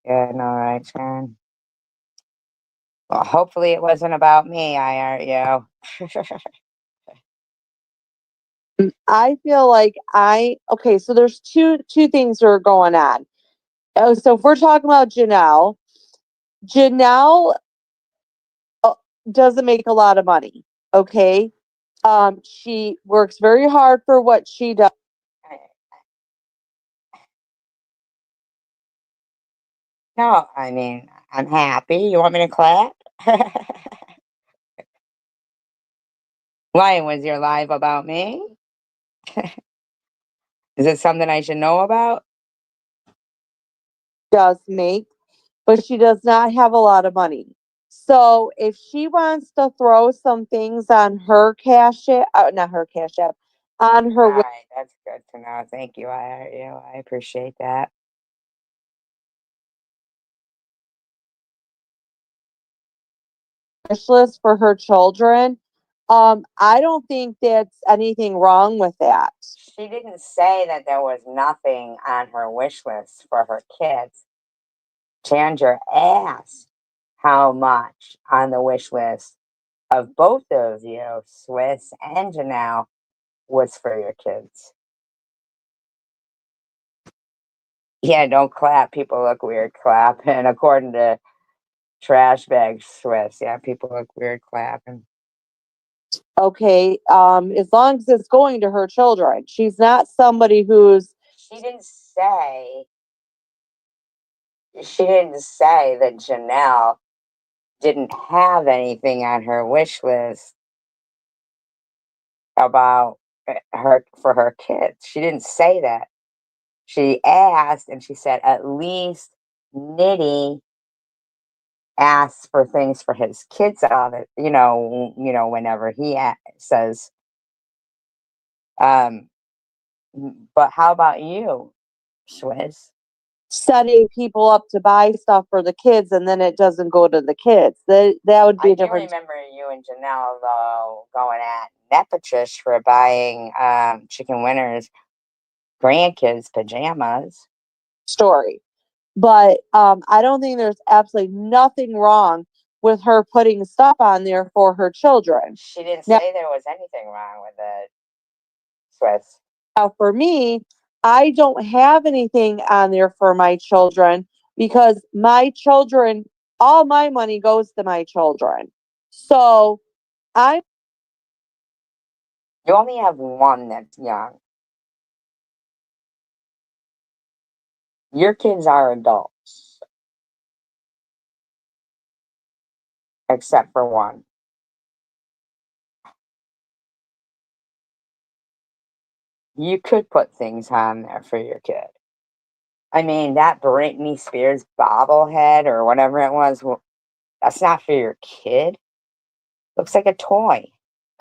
Yeah, no, right, Sharon. Well, hopefully it wasn't about me, IRU. I feel like okay, so there's two things that are going on. Oh, so if we're talking about Janelle doesn't make a lot of money. Okay. She works very hard for what she does. No, I mean, I'm happy. You want me to clap? Why was your live about me? Is it something I should know about? Does make, but she does not have a lot of money. So if she wants to throw some things on her cash app, not her cash app, on her All right, that's good to know. Thank you, IRU. I appreciate that. wish list for her children, I don't think that's anything wrong with that. She didn't say that there was nothing on her wish list for her kids. Chandra asked how much on the wish list of both of you, Swiss and Janelle, was for your kids. Yeah, don't clap. People look weird. Clap. And according to Trash Bag Swiss, yeah, people look weird clapping. Okay, as long as it's going to her children. She's not somebody who's She didn't say. She didn't say that Janelle didn't have anything on her wish list about her for her kids. She didn't say that. She asked and she said, at least Nitty asks for things for his kids out of it, whenever he says, um, but how about you, Swizz? Setting people up to buy stuff for the kids and then it doesn't go to the kids. That would be I a do different. remember you and Janelle, though, going at Nepotish for buying Chicken Winner's grandkids' pajamas. Story. But I don't think there's absolutely nothing wrong with her putting stuff on there for her children. She didn't Now, say there was anything wrong with it, Swizz. now for me, I don't have anything on there for my children because my children, all my money goes to my children. So I'm You only have one that's young. Your kids are adults, except for one. You could put things on there for your kid. I mean, that Britney Spears bobblehead or whatever it was, well, that's not for your kid. Looks like a toy.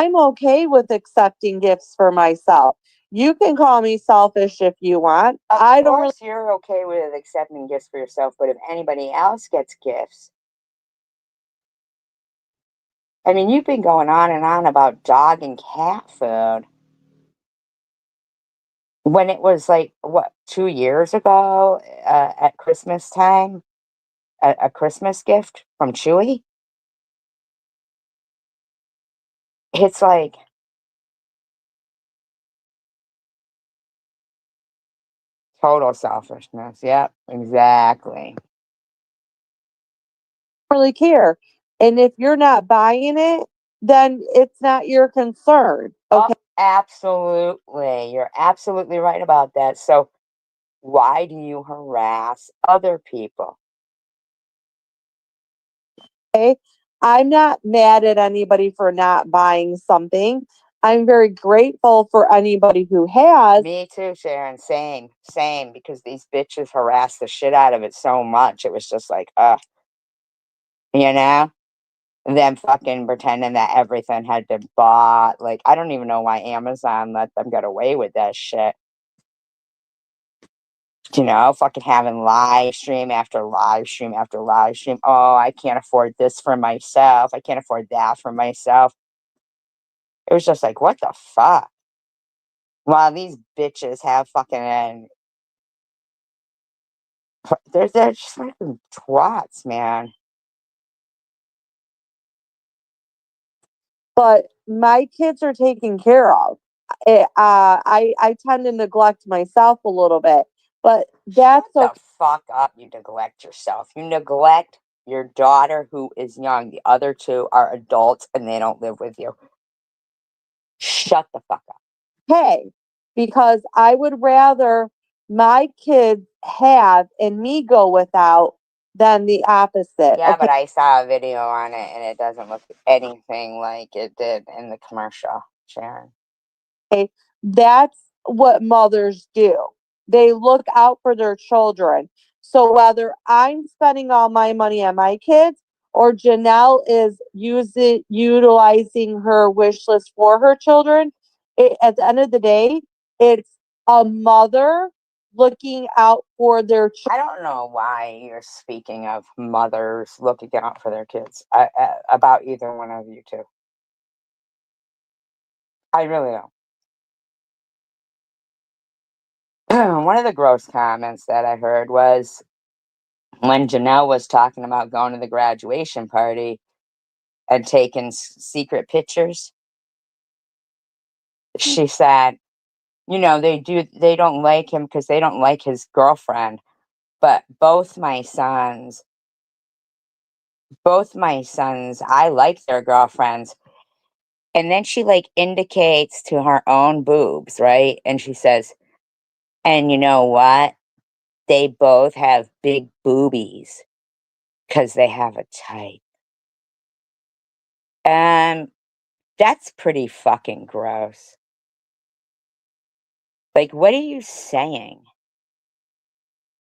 okay with accepting gifts for myself. You can call me selfish if you want. I Of don't really. course, you're okay with accepting gifts for yourself, but if anybody else gets gifts, I mean, you've been going on and on about dog and cat food. When it was like, what, 2 years ago at Christmas time, a Christmas gift from Chewy? It's like, total selfishness. Yep, exactly. Really care. And if you're not buying it, then it's not your concern. Oh, Okay. absolutely. You're absolutely right about that. So, why do you harass other people? I'm not mad at anybody for not buying something. I'm very grateful for anybody who has. Me too, Sharon. Same, same. Because these bitches harass the shit out of it so much. It was just like, you know, them fucking pretending that everything had been bought. Like, I don't even know why Amazon let them get away with that shit. Fucking having live stream after live stream after live stream. Oh, I can't afford this for myself. I can't afford that for myself. It was just like, what the fuck? While these bitches have fucking, they're just like twats, man. But my kids are taken care of. I tend to neglect myself a little bit, but that's Shut okay. the fuck up. You neglect yourself. You neglect your daughter who is young. The other two are adults and they don't live with you. Shut the fuck up. Hey, because I would rather my kids have and me go without than the opposite. Yeah, Okay. but I saw a video on it and it doesn't look anything like it did in the commercial, Sharon. That's what mothers do. They look out for their children. So whether I'm spending all my money on my kids or Janelle is utilizing her wish list for her children, at the end of the day, it's a mother looking out for their I don't know why you're speaking of mothers looking out for their kids. About either one of you two. I really don't. One of the gross comments that I heard was when Janelle was talking about going to the graduation party and taking secret pictures. She said, they don't like him because they don't like his girlfriend. But both my sons, I like their girlfriends. And then she like indicates to her own boobs, right? And she says, and you know what? They both have big boobies because they have a type. That's pretty fucking gross. Like, what are you saying?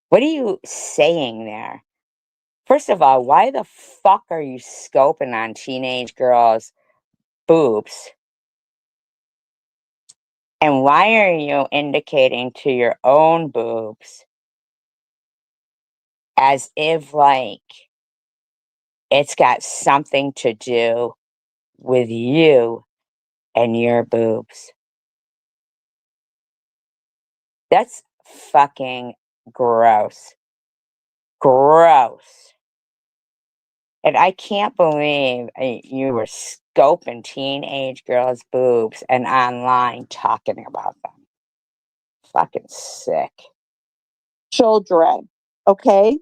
What are you saying there? First of all, why the fuck are you scoping on teenage girls' boobs? And why are you indicating to your own boobs as if, like, it's got something to do with you and your boobs? That's fucking gross. Gross. And I can't believe you were scoping teenage girls' boobs and online talking about them. Fucking sick. children. Okay.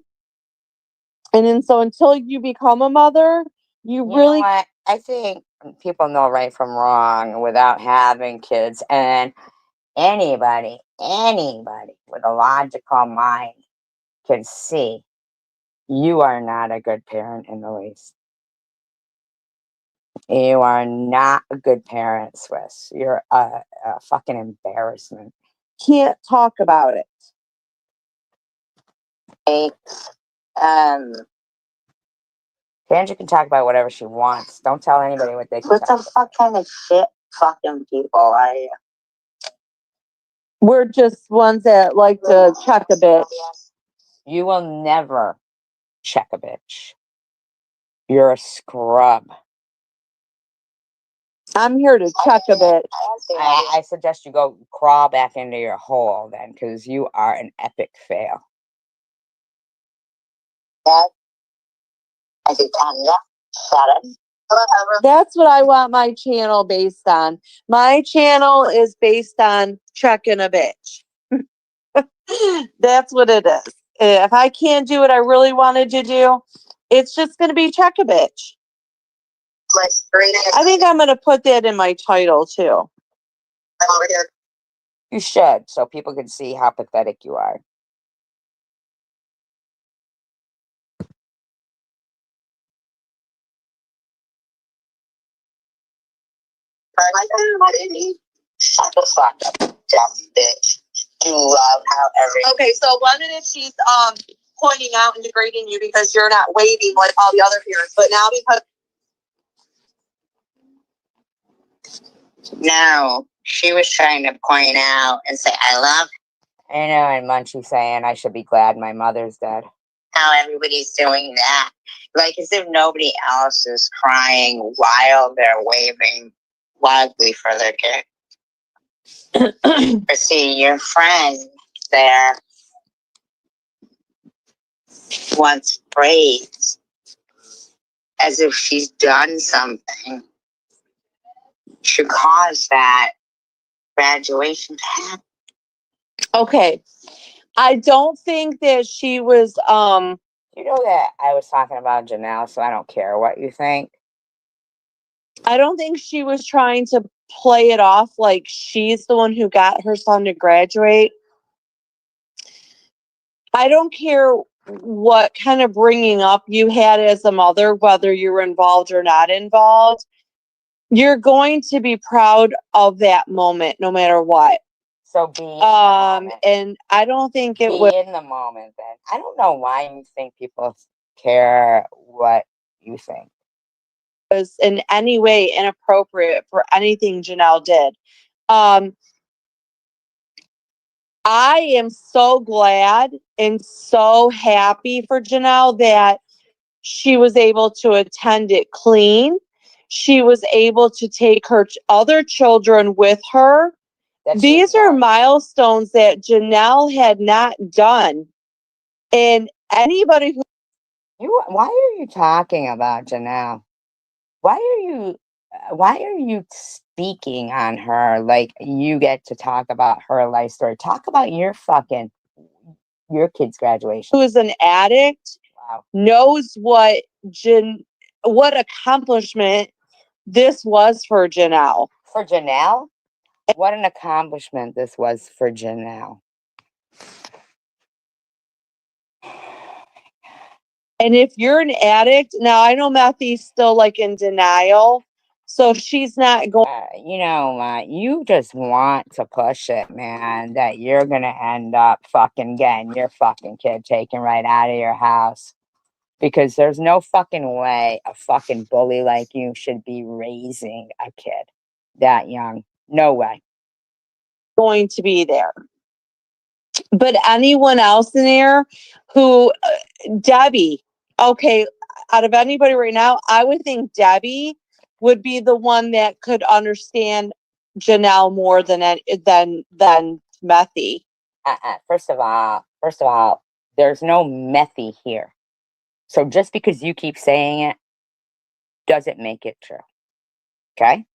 And then so until you become a mother, you You know really what? I think people know right from wrong without having kids. And anybody with a logical mind can see you are not a good parent in the least. You are not a good parent, Swiss. You're a fucking embarrassment. can't talk about it. Um, Tangent can talk about whatever she wants. Don't tell anybody what they can what talk the about. fuck kind of shit fucking people are you? We're just ones that like to check a bit. You will never check a bitch. You're a scrub. I'm here to check a bit. I suggest you go crawl back into your hole then, because you are an epic fail. I think Tanya, shut up. That's what I want my channel based on. My channel is based on checking a bitch. That's what it is. If I can't do what I really wanted to do, it's just going to be check a bitch. I think I'm going to put that in my title too. I'm over here. You should, so people can see how pathetic you are. Shut the fuck up, dumb bitch. You love how Okay, so one minute she's pointing out and degrading you because you're not waving like all the other parents, but now because No, she was trying to point out and say, I love I know, and Munchie saying I should be glad my mother's dead. how everybody's doing that. Like as if nobody else is crying while they're waving wildly for their kid. But see, your friend there wants praise as if she's done something to cause that graduation to happen. okay. I don't think that she was You know that I was talking about Janelle, so I don't care what you think. I don't think she was trying to play it off like she's the one who got her son to graduate. I don't care what kind of bringing up you had as a mother, whether you were involved or not involved. You're going to be proud of that moment no matter what. So be in the moment. And I don't think it Be was in the moment then. I don't know why you think people care what you think. in any way inappropriate for anything Janelle did. I am so glad and so happy for Janelle that she was able to attend it clean. She was able to take her other children with her. These are milestones that Janelle had not done. And anybody who Why are you talking about Janelle? Why are you speaking on her like you get to talk about her life story? Talk about your kid's graduation. who is an addict Wow. knows what accomplishment this was for Janelle. For Janelle? What an accomplishment this was for Janelle. And if you're an addict, now I know Matthew's still like in denial, So she's not going. You know, you just want to push it, man, that you're gonna end up fucking getting your fucking kid taken right out of your house. Because there's no fucking way a fucking bully like you should be raising a kid that young. No way. Going to be there. But anyone else in there who, Debbie, okay, out of anybody right now, I would think Debbie would be the one that could understand Janelle more than Methy. First of all, there's no Methy here. So just because you keep saying it doesn't make it true. Okay?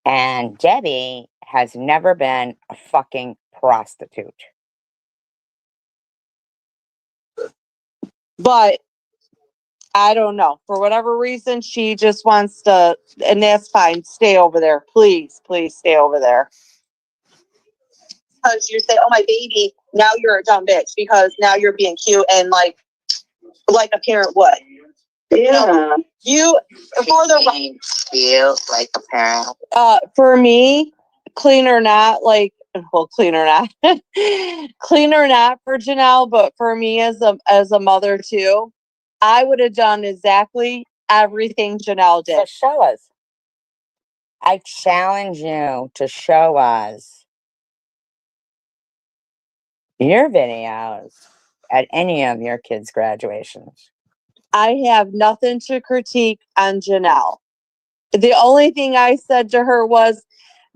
And Debbie has never been a fucking prostitute. But I don't know. For whatever reason, she just wants to, and that's fine. Stay over there. Please, please stay over there. Because you say, oh, my baby, now you're a dumb bitch because now you're being cute and like a parent would. Yeah. You, for the Being cute like a parent. for me, clean or not, like, well, clean or not, clean or not for Janelle, but for me as a mother too, I would have done exactly everything Janelle So did. show us. I challenge you to show us your videos at any of your kids' graduations. I have nothing to critique on Janelle. The only thing I said to her was,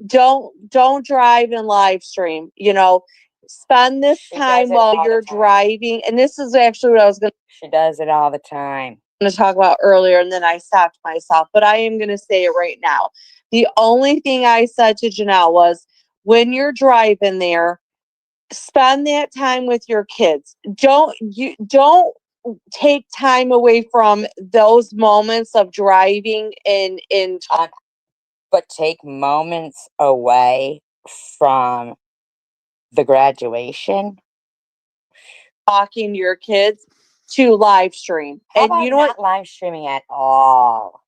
don't drive and live stream. You know, spend this She time does it while all the you're time. driving. And this is actually what I was going She does it all the time. to talk about earlier, and then I stopped myself. But I am going to say it right now. The only thing I said to Janelle was, when you're driving there, spend that time with your kids. Don't take time away from those moments of driving and But take moments away from the graduation. talking to your kids to live stream. How And about you know not what? live streaming at all?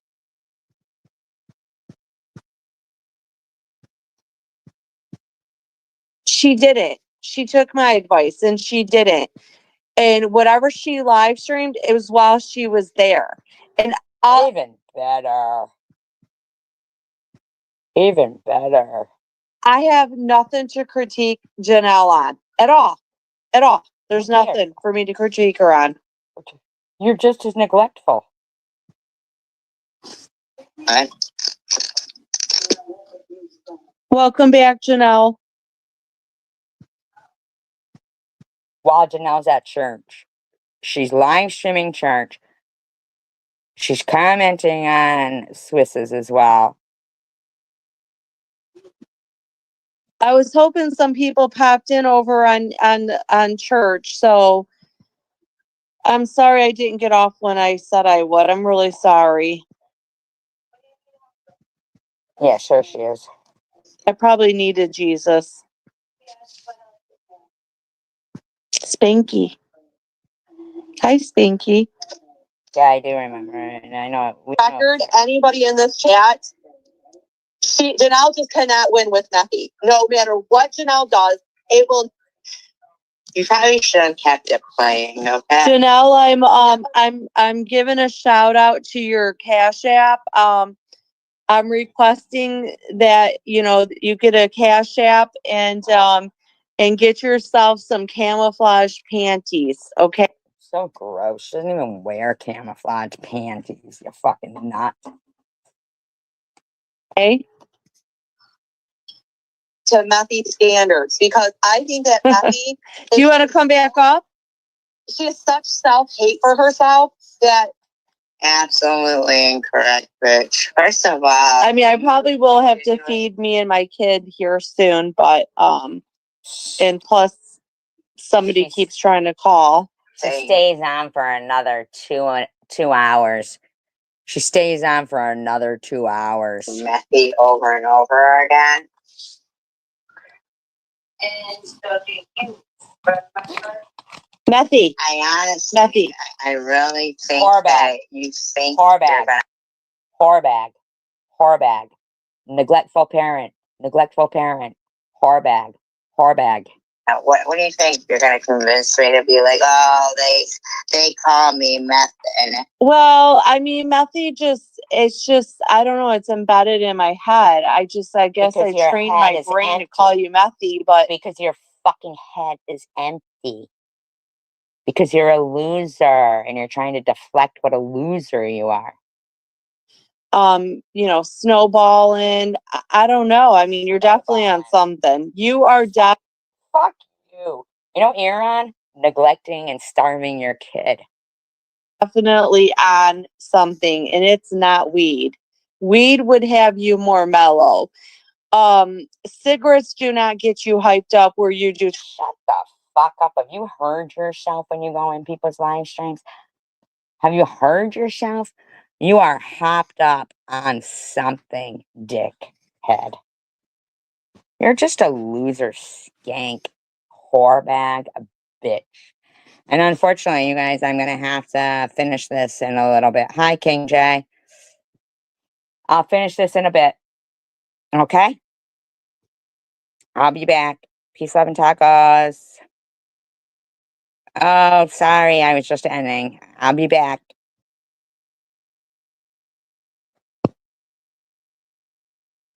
She didn't. She took my advice and she didn't. And whatever she live streamed, it was while she was there. And Even better. Even better. I have nothing to critique Janelle on at all. At all. There's Who cares? nothing for me to critique her on. You're just as neglectful. Right? Welcome back, Janelle. While Janelle's at church, she's live streaming church. She's commenting on Swiss's as well. I was hoping some people popped in over on church, so I'm sorry I didn't get off when I said I would. I'm really sorry. Yeah, sure she is. I probably needed Jesus. Spanky. Hi, Spanky. Yeah, I do remember it, and I know it. Record, anybody in this chat, Janelle just cannot win with Methy. No matter what Janelle does, it will. You probably should have kept it playing, okay? Janelle, I'm giving a shout out to your Cash App. I'm requesting that you get a Cash App and get yourself some camouflage panties. Okay. So gross. She doesn't even wear camouflage panties. You fucking nut. Okay. To Methy standards, because I think that Methy. Do you want to come back up? She has such self-hate for herself that. Absolutely incorrect, bitch. First of all, I mean, I probably will have to feed me and my kid here soon, but and plus somebody keeps trying to call. She stays on for another two hours. She stays on for another 2 hours. Methy over and over again. Methy. I honestly, Methy. I really think Whore that bag. you think Whore you're bag. gonna. Whore bag. Whore bag. Neglectful parent. Neglectful parent. Whore bag. Whore bag. What do you think? You're gonna convince me to be like, oh, they call me meth and Well, I mean, Methy it's just, I don't know, it's embedded in my head. I guess Because I your trained head my is brain empty. to call you Methy, but Because your fucking head is empty. Because you're a loser and you're trying to deflect what a loser you are. snowballing. I don't know. I mean, you're definitely on something. You are Fuck you. You know what you're on? Neglecting and starving your kid. definitely on something, and it's not weed. Weed would have you more mellow. Cigarettes do not get you hyped up where you do. Shut the fuck up. Have you heard yourself when you go in people's live streams? Have you heard yourself? You are hopped up on something, dickhead. You're just a loser, skank, whore bag, a bitch. And unfortunately, you guys, I'm going to have to finish this in a little bit. Hi, King J. I'll finish this in a bit. Okay? I'll be back. Peace, love, and tacos. Oh, sorry. I was just ending. I'll be back.